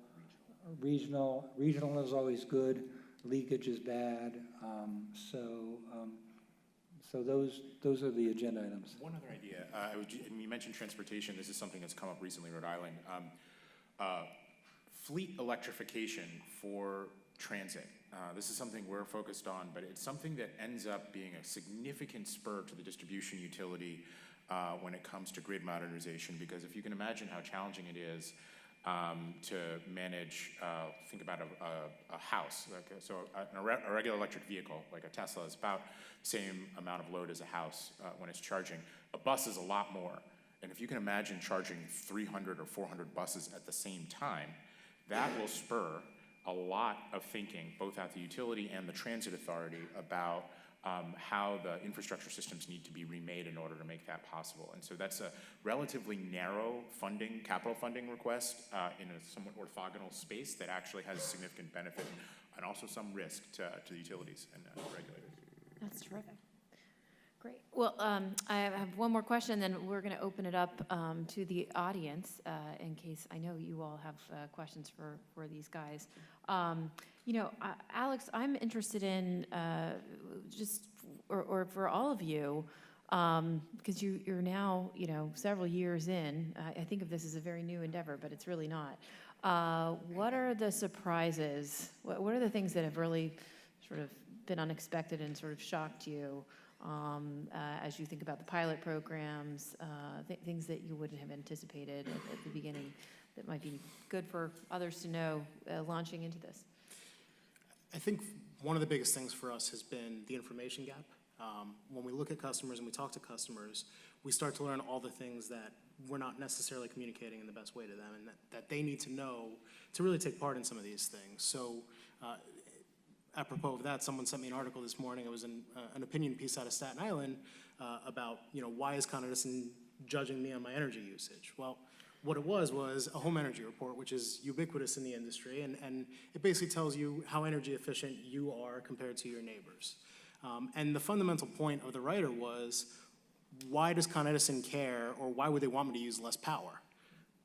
regional. Regional is always good, leakage is bad. So those are the agenda items. One other idea, and you mentioned transportation. This is something that's come up recently in Rhode Island. Fleet electrification for transit. This is something we're focused on, but it's something that ends up being a significant spur to the distribution utility when it comes to grid modernization, because if you can imagine how challenging it is to manage, think about a house, a regular electric vehicle, like a Tesla, is about the same amount of load as a house when it's charging. A bus is a lot more, and if you can imagine charging 300 or 400 buses at the same time, that will spur a lot of thinking, both at the utility and the transit authority, about how the infrastructure systems need to be remade in order to make that possible. And so that's a relatively narrow funding, capital funding request in a somewhat orthogonal space that actually has significant benefit and also some risk to the utilities and regulators. That's terrific. Great. Well, I have one more question, then we're going to open it up to the audience in case I know you all have questions for these guys. You know, Alex, I'm interested in or for all of you, because you're now, you know, several years in. I think of this as a very new endeavor, but it's really not. What are the surprises? What are the things that have really sort of been unexpected and sort of shocked you? As you think about the pilot programs, things that you wouldn't have anticipated at the beginning that might be good for others to know launching into this? I think one of the biggest things for us has been the information gap. When we look at customers and we talk to customers, we start to learn all the things that we're not necessarily communicating in the best way to them, and that they need to know to really take part in some of these things. So apropos of that, someone sent me an article this morning. It was an opinion piece out of Staten Island about, why is Con Edison judging me on my energy usage? Well, what it was a home energy report, which is ubiquitous in the industry, and it basically tells you how energy efficient you are compared to your neighbors. And the fundamental point of the writer was, why does Con Edison care, or why would they want me to use less power?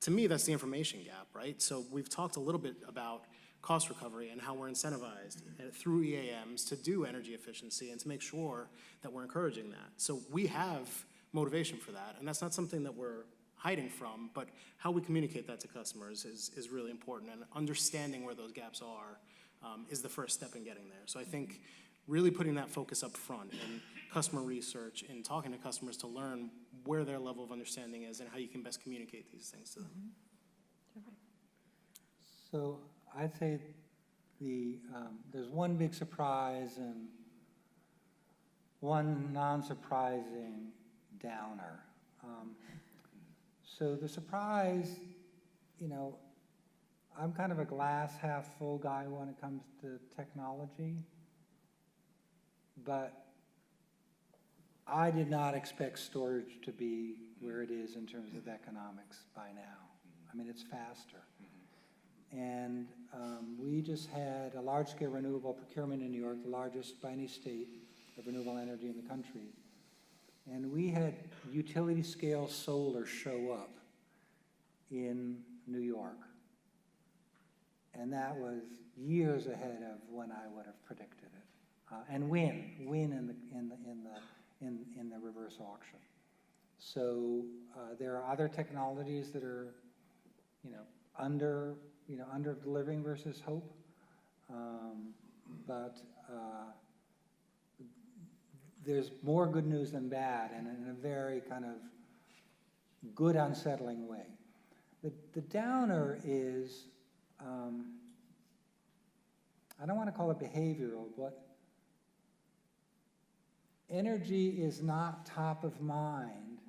To me, that's the information gap, right? So we've talked a little bit about cost recovery and how we're incentivized through EAMs to do energy efficiency and to make sure that we're encouraging that. So we have motivation for that, and that's not something that we're hiding from, but how we communicate that to customers is really important, and understanding where those gaps are is the first step in getting there. So I think really putting that focus up front in customer research and talking to customers to learn where their level of understanding is and how you can best communicate these things to them. So I'd say there's one big surprise and one non-surprising downer. So the surprise, I'm kind of a glass half full guy when it comes to technology, but I did not expect storage to be where it is in terms of economics by now. I mean, it's faster. And we just had a large-scale renewable procurement in New York, the largest by any state of renewable energy in the country. And we had utility-scale solar show up in New York. And that was years ahead of when I would have predicted it. And win in the reverse auction. So there are other technologies that are, under delivering versus hope, but there's more good news than bad, and in a very kind of good, unsettling way. The downer is, I don't want to call it behavioral, but energy is not top of mind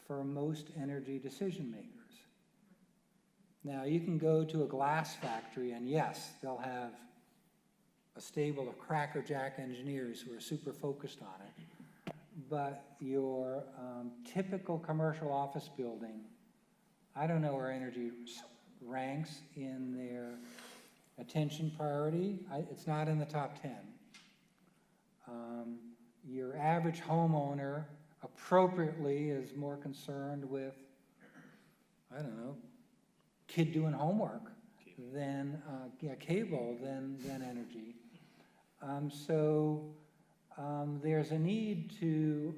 for most energy decision makers. Now, you can go to a glass factory, and yes, they'll have a stable of crackerjack engineers who are super focused on it. But your typical commercial office building, I don't know where energy ranks in their attention priority. It's not in the top 10. Your average homeowner appropriately is more concerned with, I don't know, kid doing homework than cable than energy. So there's a need to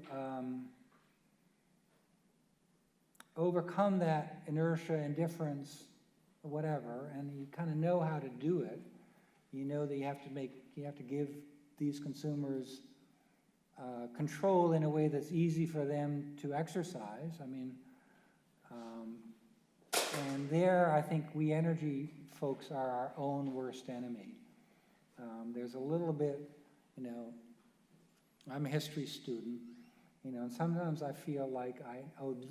overcome that inertia, indifference, whatever, and you kind of know how to do it. You know that you have to give these consumers control in a way that's easy for them to exercise. I mean, and there, I think we energy folks are our own worst enemy. There's a little bit, I'm a history student, and sometimes I feel like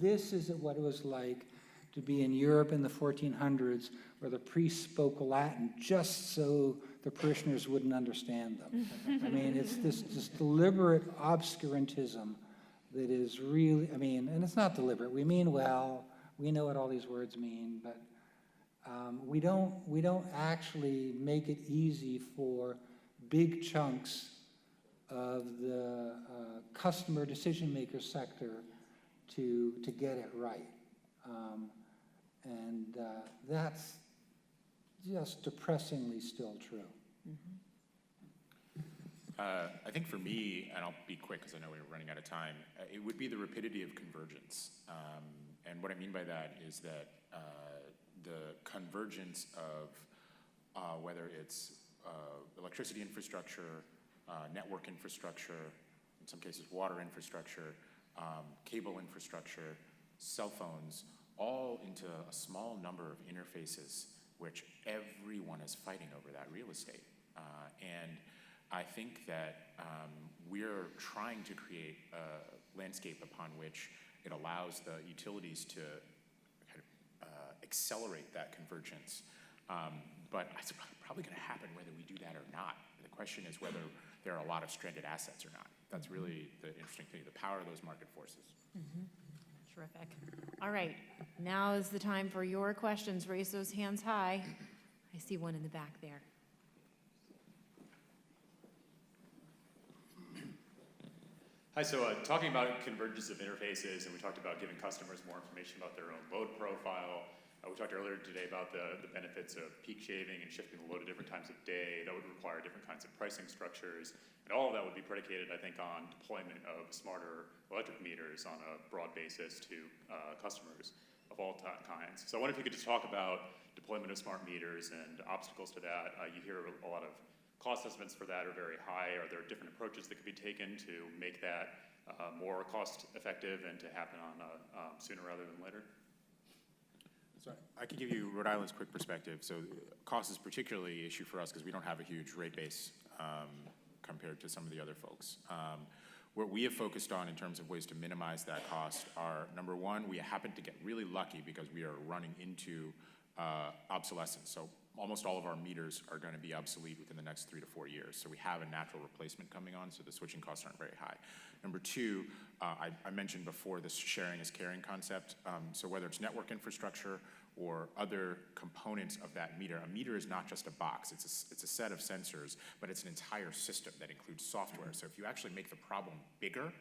this is what it was like to be in Europe in the 1400s, where the priests spoke Latin just so the parishioners wouldn't understand them. I mean, it's this deliberate obscurantism that is really, and it's not deliberate. We mean well, we know what all these words mean, but we don't actually make it easy for big chunks of the customer decision maker sector to get it right. And that's just depressingly still true. I think for me, and I'll be quick because I know we're running out of time, it would be the rapidity of convergence. And what I mean by that is that the convergence of whether it's electricity infrastructure, network infrastructure, in some cases water infrastructure, cable infrastructure, cell phones, all into a small number of interfaces which everyone is fighting over that real estate. And I think that we're trying to create a landscape upon which it allows the utilities to kind of accelerate that convergence. But it's probably going to happen whether we do that or not. The question is whether there are a lot of stranded assets or not. That's really the interesting thing, the power of those market forces. Terrific. All right, now is the time for your questions. Raise those hands high. I see one in the back there. Hi, so talking about convergence of interfaces, and we talked about giving customers more information about their own load profile. We talked earlier today about the benefits of peak shaving and shifting the load at different times of day. That would require different kinds of pricing structures. And all of that would be predicated, I think, on deployment of smarter electric meters on a broad basis to customers of all kinds. So I wonder if you could just talk about deployment of smart meters and obstacles to that. You hear a lot of cost estimates for that are very high. Are there different approaches that could be taken to make that more cost effective and to happen on sooner rather than later? So I can give you Rhode Island's quick perspective. So cost is particularly an issue for us because we don't have a huge rate base compared to some of the other folks. What we have focused on in terms of ways to minimize that cost are, number one, we happen to get really lucky because we are running into obsolescence. So almost all of our meters are going to be obsolete within the next 3 to 4 years. So we have a natural replacement coming on, so the switching costs aren't very high. Number two, I mentioned before this sharing is caring concept. So whether it's network infrastructure or other components of that meter, a meter is not just a box. It's a set of sensors, but it's an entire system that includes software. So if you actually make the problem bigger,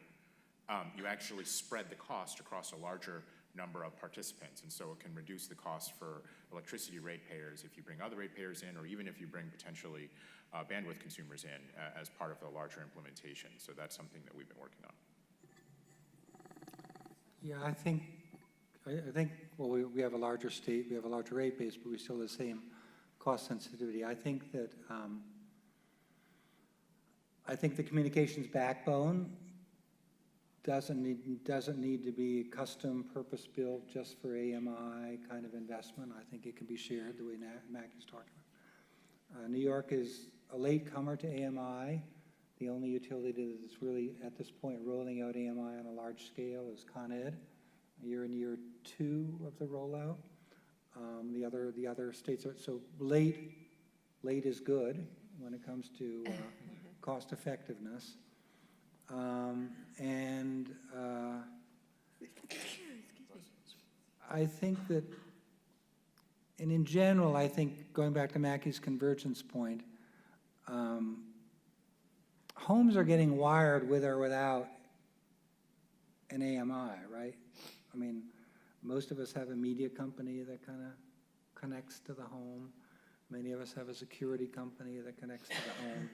you actually spread the cost across a larger number of participants, and so it can reduce the cost for electricity ratepayers if you bring other ratepayers in, or even if you bring potentially bandwidth consumers in as part of the larger implementation. So that's something that we've been working on. Yeah, I think, well, we have a larger state, we have a larger rate base, but we still have the same cost sensitivity. I think that, I think the communications backbone doesn't need to be custom purpose-built just for AMI kind of investment. I think it can be shared the way Macky's talking about. New York is a latecomer to AMI. The only utility that's really, at this point, rolling out AMI on a large scale is Con Ed. You're in year 2 of the rollout. The other states are, so late is good when it comes to cost effectiveness. I think that, and in general, I think, going back to Macky's convergence point, homes are getting wired with or without an AMI, right? I mean, most of us have a media company that kind of connects to the home. Many of us have a security company that connects to the home.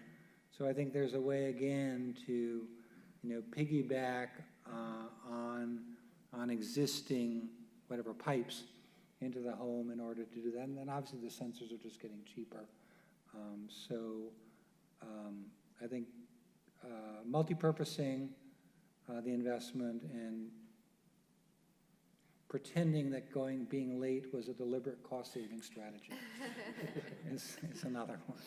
So I think there's a way, again, to piggyback on existing whatever pipes into the home in order to do that. And then obviously the sensors are just getting cheaper. I think multipurposing the investment and pretending that being late was a deliberate cost-saving strategy is another one.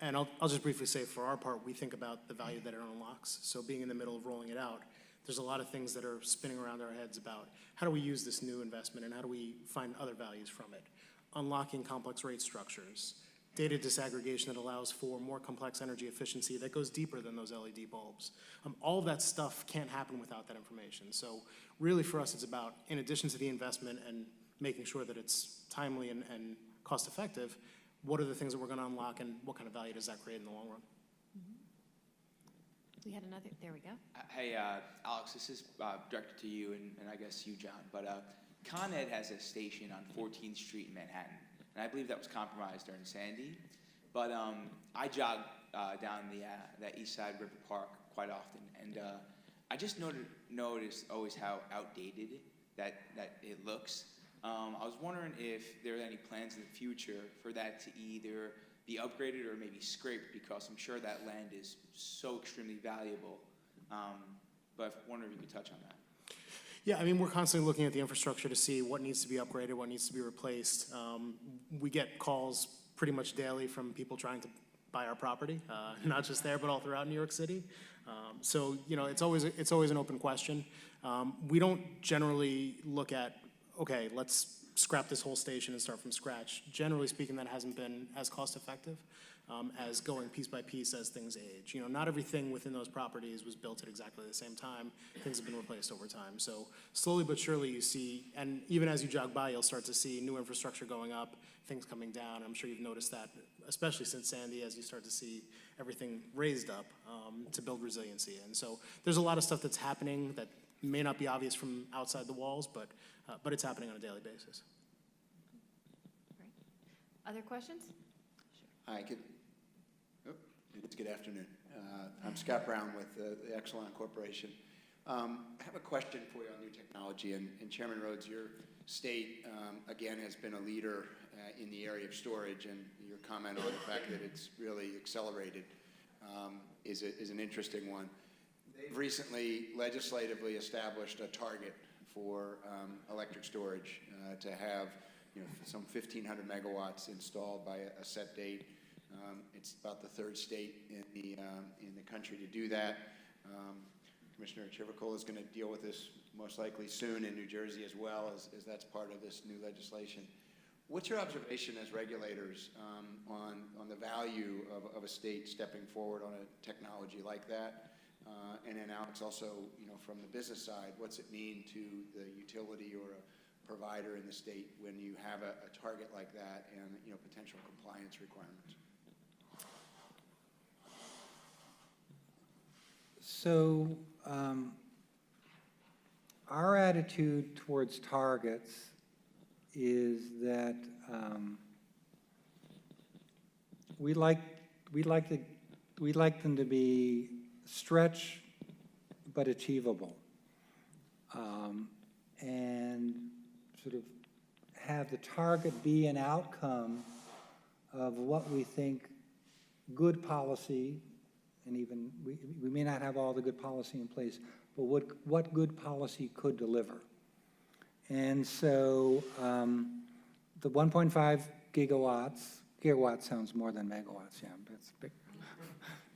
And I'll just briefly say, for our part, we think about the value that it unlocks. So being in the middle of rolling it out, there's a lot of things that are spinning around our heads about how do we use this new investment and how do we find other values from it. Unlocking complex rate structures, data disaggregation that allows for more complex energy efficiency that goes deeper than those LED bulbs. All of that stuff can't happen without that information. So really for us, it's about, in addition to the investment and making sure that it's timely and cost effective, what are the things that we're going to unlock and what kind of value does that create in the long run? We had another, there we go. Hey, Alex, this is directed to you and I guess you, John, but Con Ed has a station on 14th Street in Manhattan, and I believe that was compromised during Sandy, but I jog down the East Side River Park quite often, and I just noticed always how outdated that it looks. I was wondering if there are any plans in the future for that to either be upgraded or maybe scraped, because I'm sure that land is so extremely valuable. But I wonder if you could touch on that. Yeah, I mean, we're constantly looking at the infrastructure to see what needs to be upgraded, what needs to be replaced. We get calls pretty much daily from people trying to buy our property, not just there, but all throughout New York City. So, you know, it's always an open question. We don't generally look at, okay, let's scrap this whole station and start from scratch. Generally speaking, that hasn't been as cost effective as going piece by piece as things age. You know, not everything within those properties was built at exactly the same time. Things have been replaced over time. So slowly but surely you see, and even as you jog by, you'll start to see new infrastructure going up, things coming down. I'm sure you've noticed that, especially since Sandy, as you start to see everything raised up to build resiliency. And so there's a lot of stuff that's happening that may not be obvious from outside the walls, but it's happening on a daily basis. Other questions? Hi, good afternoon. I'm Scott Brown with the Exelon Corporation. I have a question for you on new technology. And Chairman Rhodes, your state, again, has been a leader in the area of storage, and your comment on the fact that it's really accelerated is an interesting one. They've recently legislatively established a target for electric storage to have some 1,500 megawatts installed by a set date. It's about the third state in the country to do that. Commissioner Chivukul is going to deal with this most likely soon in New Jersey as well, as that's part of this new legislation. What's your observation as regulators on the value of a state stepping forward on a technology like that? And then Alex, also, from the business side, what's it mean to the utility or a provider in the state when you have a target like that and potential compliance requirements? So our attitude towards targets is that we like them to be stretch but achievable, and sort of have the target be an outcome of what we think good policy, and even we may not have all the good policy in place, but what good policy could deliver. And so the 1.5 gigawatt sounds more than megawatts, yeah, but it's big.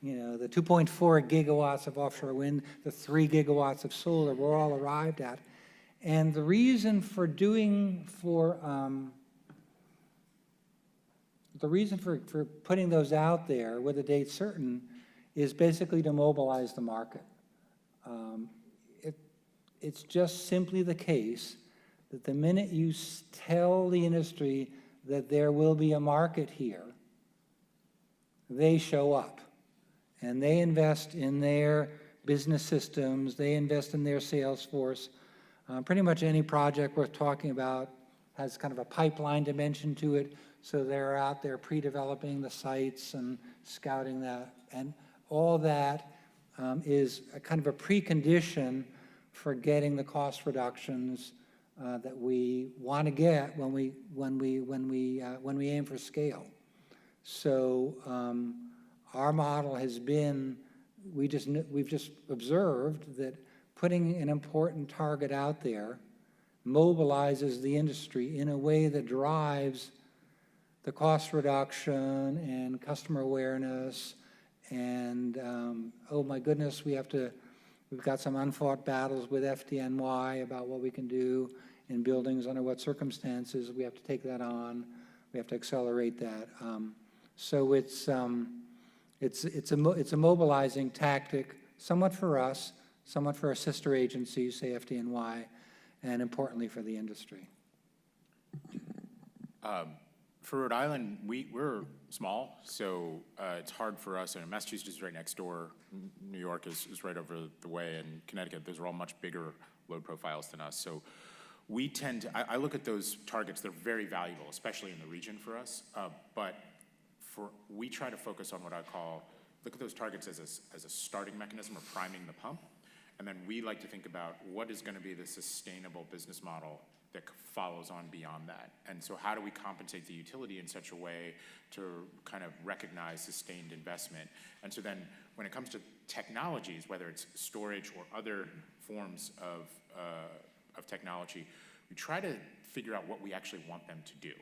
The 2.4 gigawatts of offshore wind, the 3 gigawatts of solar, we're all arrived at. And the reason for putting those out there with a date certain is basically to mobilize the market. It's just simply the case that the minute you tell the industry that there will be a market here, they show up. And they invest in their business systems, they invest in their sales force. Pretty much any project worth talking about has kind of a pipeline dimension to it, so they're out there pre-developing the sites and scouting that. And all that is a kind of a precondition for getting the cost reductions that we want to get when we aim for scale. So our model has been, we've just observed that putting an important target out there mobilizes the industry in a way that drives the cost reduction and customer awareness. And oh my goodness, we've got some unfought battles with FDNY about what we can do in buildings under what circumstances. We have to take that on. We have to accelerate that. So it's a mobilizing tactic, somewhat for us, somewhat for our sister agencies, say FDNY, and importantly for the industry. For Rhode Island, we're small, so it's hard for us. And Massachusetts is right next door. New York is right over the way, and Connecticut, those are all much bigger load profiles than us. So we tend to, I look at those targets, they're very valuable, especially in the region for us. But we try to focus on what I call, look at those targets as a starting mechanism or priming the pump. And then we like to think about what is going to be the sustainable business model that follows on beyond that. And so how do we compensate the utility in such a way to kind of recognize sustained investment? And so then when it comes to technologies, whether it's storage or other forms of technology, we try to figure out what we actually want them to do.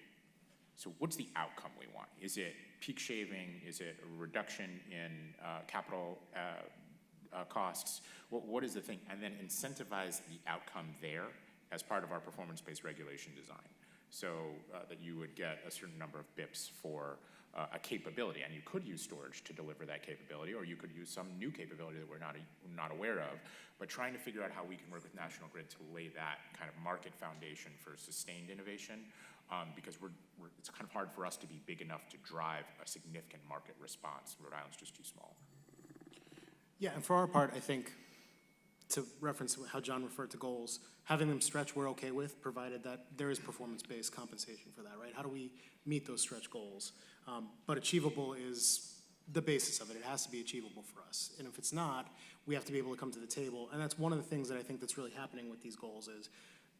So what's the outcome we want? Is it peak shaving? Is it a reduction in capital costs? What is the thing? And then incentivize the outcome there as part of our performance-based regulation design, so that you would get a certain number of bips for a capability, and you could use storage to deliver that capability, or you could use some new capability that we're not aware of, but trying to figure out how we can work with National Grid to lay that kind of market foundation for sustained innovation, because it's kind of hard for us to be big enough to drive a significant market response. Rhode Island's just too small. Yeah, and for our part, I think, to reference how John referred to goals, having them stretch we're okay with, provided that there is performance-based compensation for that, right? How do we meet those stretch goals? But achievable is the basis of it. It has to be achievable for us. And if it's not, we have to be able to come to the table. And that's one of the things that I think that's really happening with these goals is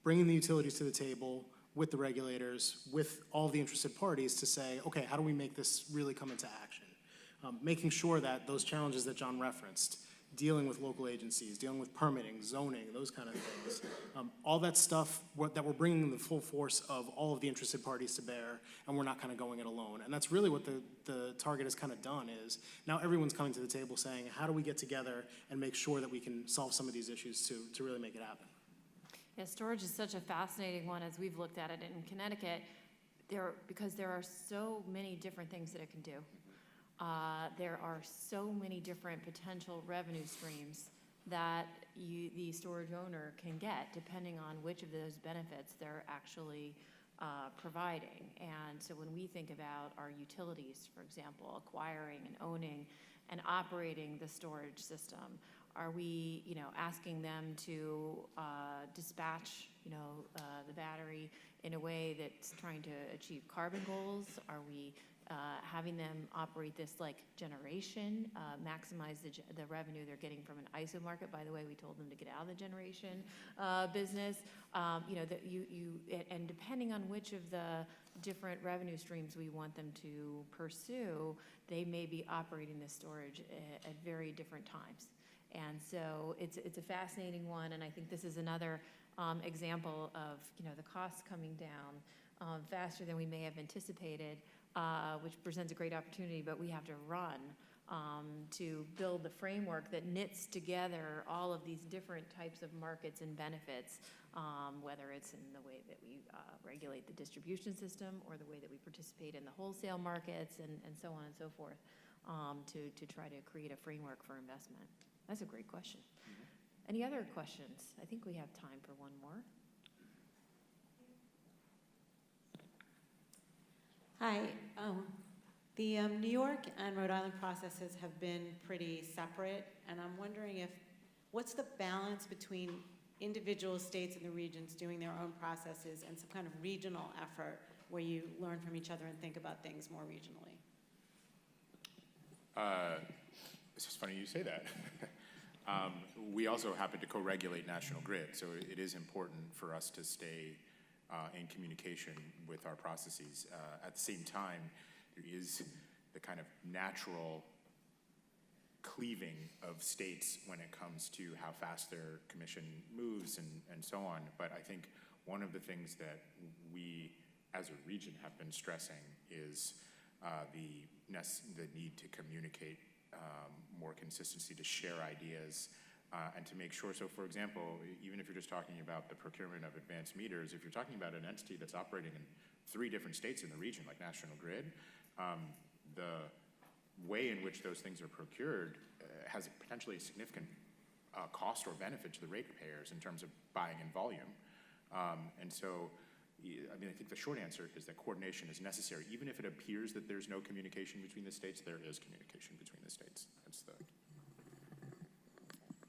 bringing the utilities to the table with the regulators, with all the interested parties to say, okay, how do we make this really come into action? Making sure that those challenges that John referenced, dealing with local agencies, dealing with permitting, zoning, those kind of things. All that stuff that we're bringing the full force of all of the interested parties to bear, and we're not kind of going it alone. And that's really what the target has kind of done is, now everyone's coming to the table saying, how do we get together and make sure that we can solve some of these issues to really make it happen? Yeah, storage is such a fascinating one as we've looked at it in Connecticut, because there are so many different things that it can do. There are so many different potential revenue streams that the storage owner can get depending on which of those benefits they're actually providing. And so when we think about our utilities, for example, acquiring and owning and operating the storage system, are we, asking them to dispatch, the battery in a way that's trying to achieve carbon goals? Are we having them operate this like generation, maximize the revenue they're getting from an ISO market? By the way, we told them to get out of the generation business. And depending on which of the different revenue streams we want them to pursue, they may be operating the storage at very different times. And so it's a fascinating one, and I think this is another example of the costs coming down faster than we may have anticipated, which presents a great opportunity, but we have to run to build the framework that knits together all of these different types of markets and benefits, whether it's in the way that we regulate the distribution system or the way that we participate in the wholesale markets and so on and so forth, to try to create a framework for investment. That's a great question. Mm-hmm. Any other questions? I think we have time for one more. Hi. The New York and Rhode Island processes have been pretty separate, and I'm wondering what's the balance between individual states and the regions doing their own processes and some kind of regional effort where you learn from each other and think about things more regionally? It's just funny you say that. We also happen to co-regulate National Grid, so it is important for us to stay in communication with our processes. At the same time, there is the kind of natural cleaving of states when it comes to how fast their commission moves and so on. But I think one of the things that we as a region have been stressing is the need to communicate more consistency, to share ideas, and to make sure. So for example, even if you're just talking about the procurement of advanced meters, if you're talking about an entity that's operating in 3 different states in the region, like National Grid, the way in which those things are procured has potentially a significant cost or benefit to the ratepayers in terms of buying in volume. And so, I think the short answer is that coordination is necessary. Even if it appears that there's no communication between the states, there is communication between the states.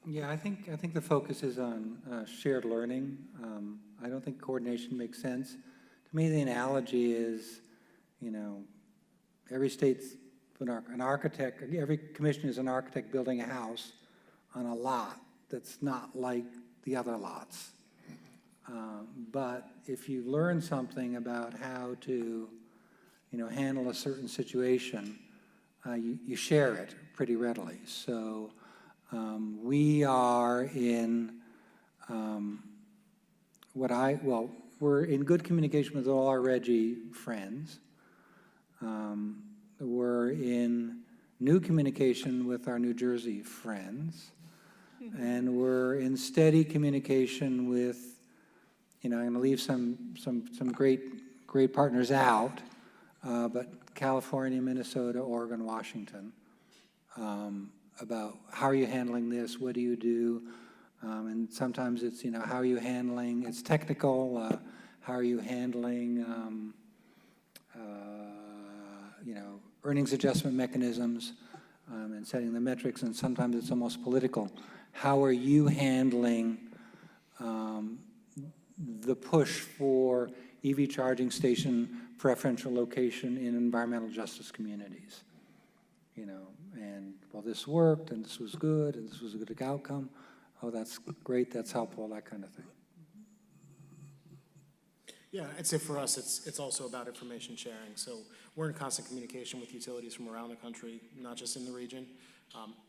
Yeah, I think the focus is on shared learning. I don't think coordination makes sense. To me, the analogy is, every state's an architect, every commission is an architect building a house on a lot that's not like the other lots. But if you learn something about how to, handle a certain situation, you share it pretty readily. So we are in we're in good communication with all our Reggie friends. We're in new communication with our New Jersey friends, and we're in steady communication with, I'm going to leave some great partners out, but California, Minnesota, Oregon, Washington, about how are you handling this, what do you do, and sometimes it's, how are you handling, it's technical, how are you handling, earnings adjustment mechanisms, and setting the metrics, and sometimes it's almost political. How are you handling the push for EV charging station preferential location in environmental justice communities? And well, this worked, and this was good, and this was a good outcome. Oh, that's great, that's helpful, that kind of thing. Yeah, I'd say for us, it's also about information sharing. So we're in constant communication with utilities from around the country, not just in the region.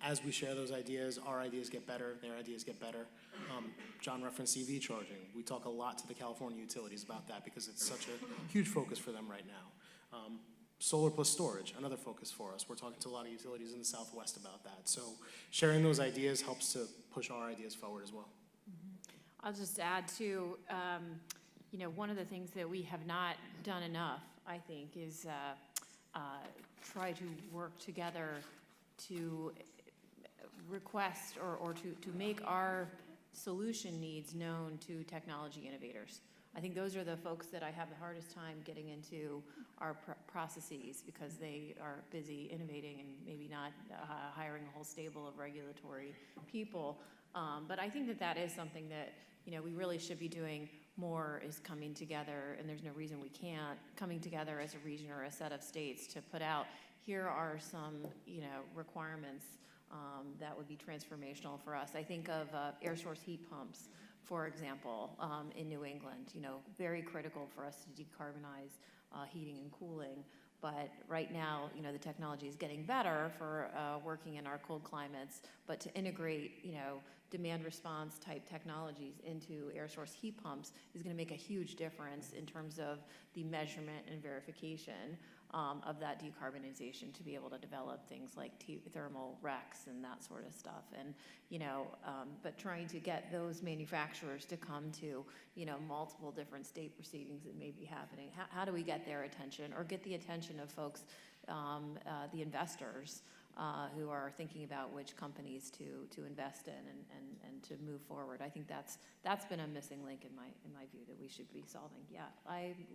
As we share those ideas, our ideas get better, their ideas get better. John referenced EV charging. We talk a lot to the California utilities about that because it's such a huge focus for them right now. Solar plus storage, another focus for us. We're talking to a lot of utilities in the Southwest about that. So sharing those ideas helps to push our ideas forward as well. I'll just add to, one of the things that we have not done enough, I think, is try to work together to request or to make our solution needs known to technology innovators. I think those are the folks that I have the hardest time getting into our processes because they are busy innovating and maybe not hiring a whole stable of regulatory people. But I think that is something that we really should be doing more, is coming together, and there's no reason we can't, coming together as a region or a set of states to put out, here are some requirements that would be transformational for us. I think of air source heat pumps, for example, in New England, very critical for us to decarbonize heating and cooling. But right now, the technology is getting better for working in our cold climates, but to integrate, demand response type technologies into air source heat pumps is going to make a huge difference in terms of the measurement and verification of that decarbonization, to be able to develop things like thermal RECs and that sort of stuff. And, but trying to get those manufacturers to come to, multiple different state proceedings that may be happening. How do we get their attention, or get the attention of folks, the investors, who are thinking about which companies to invest in and to move forward? I think that's been a missing link in my view that we should be solving. Yeah,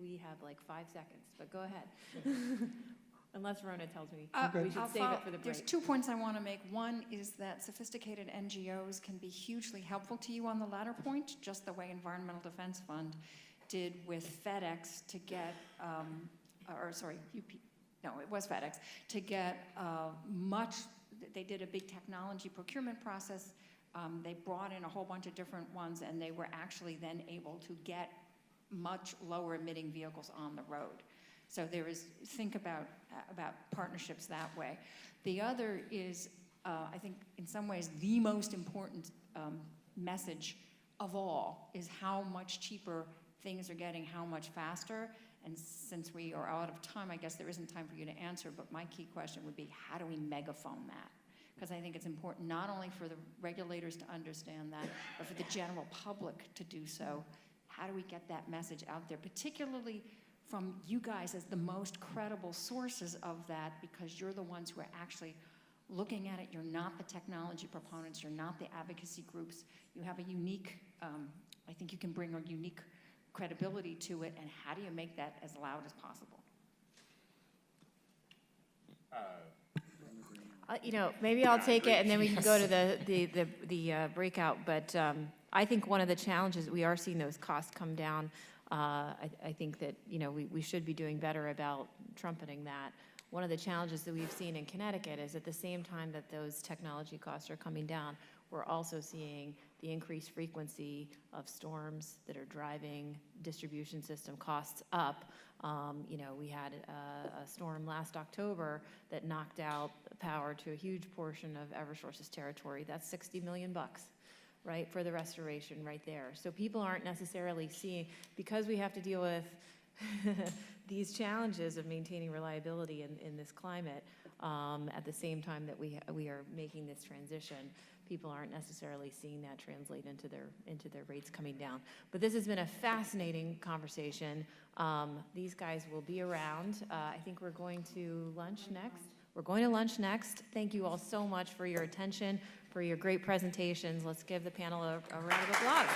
we have like 5 seconds, but go ahead. Unless Rhona tells me we should save it for the break. There's 2 points I want to make. One is that sophisticated NGOs can be hugely helpful to you on the latter point, just the way Environmental Defense Fund did with FedEx to get, it was FedEx, to get they did a big technology procurement process. They brought in a whole bunch of different ones, and they were actually then able to get much lower emitting vehicles on the road. So think about partnerships that way. The other is, I think in some ways, the most important message of all is how much cheaper things are getting, how much faster. And since we are out of time, I guess there isn't time for you to answer, but my key question would be, how do we megaphone that? Because I think it's important not only for the regulators to understand that, but for the general public to do so. How do we get that message out there, particularly from you guys as the most credible sources of that, because you're the ones who are actually looking at it. You're not the technology proponents. You're not the advocacy groups. You have a unique, I think you can bring a unique credibility to it, and how do you make that as loud as possible? Maybe I'll take it, and then we can go to the breakout. But I think one of the challenges, we are seeing those costs come down. I think that we should be doing better about trumpeting that. One of the challenges that we've seen in Connecticut is at the same time that those technology costs are coming down, we're also seeing the increased frequency of storms that are driving distribution system costs up. We had a storm last October that knocked out power to a huge portion of Eversource's territory. That's $60 million, right, for the restoration right there. So people aren't necessarily seeing, because we have to deal with these challenges of maintaining reliability in this climate, at the same time that we are making this transition, people aren't necessarily seeing that translate into their rates coming down. But this has been a fascinating conversation. These guys will be around. I think we're going to lunch next. Thank you all so much for your attention, for your great presentations. Let's give the panel a round of applause.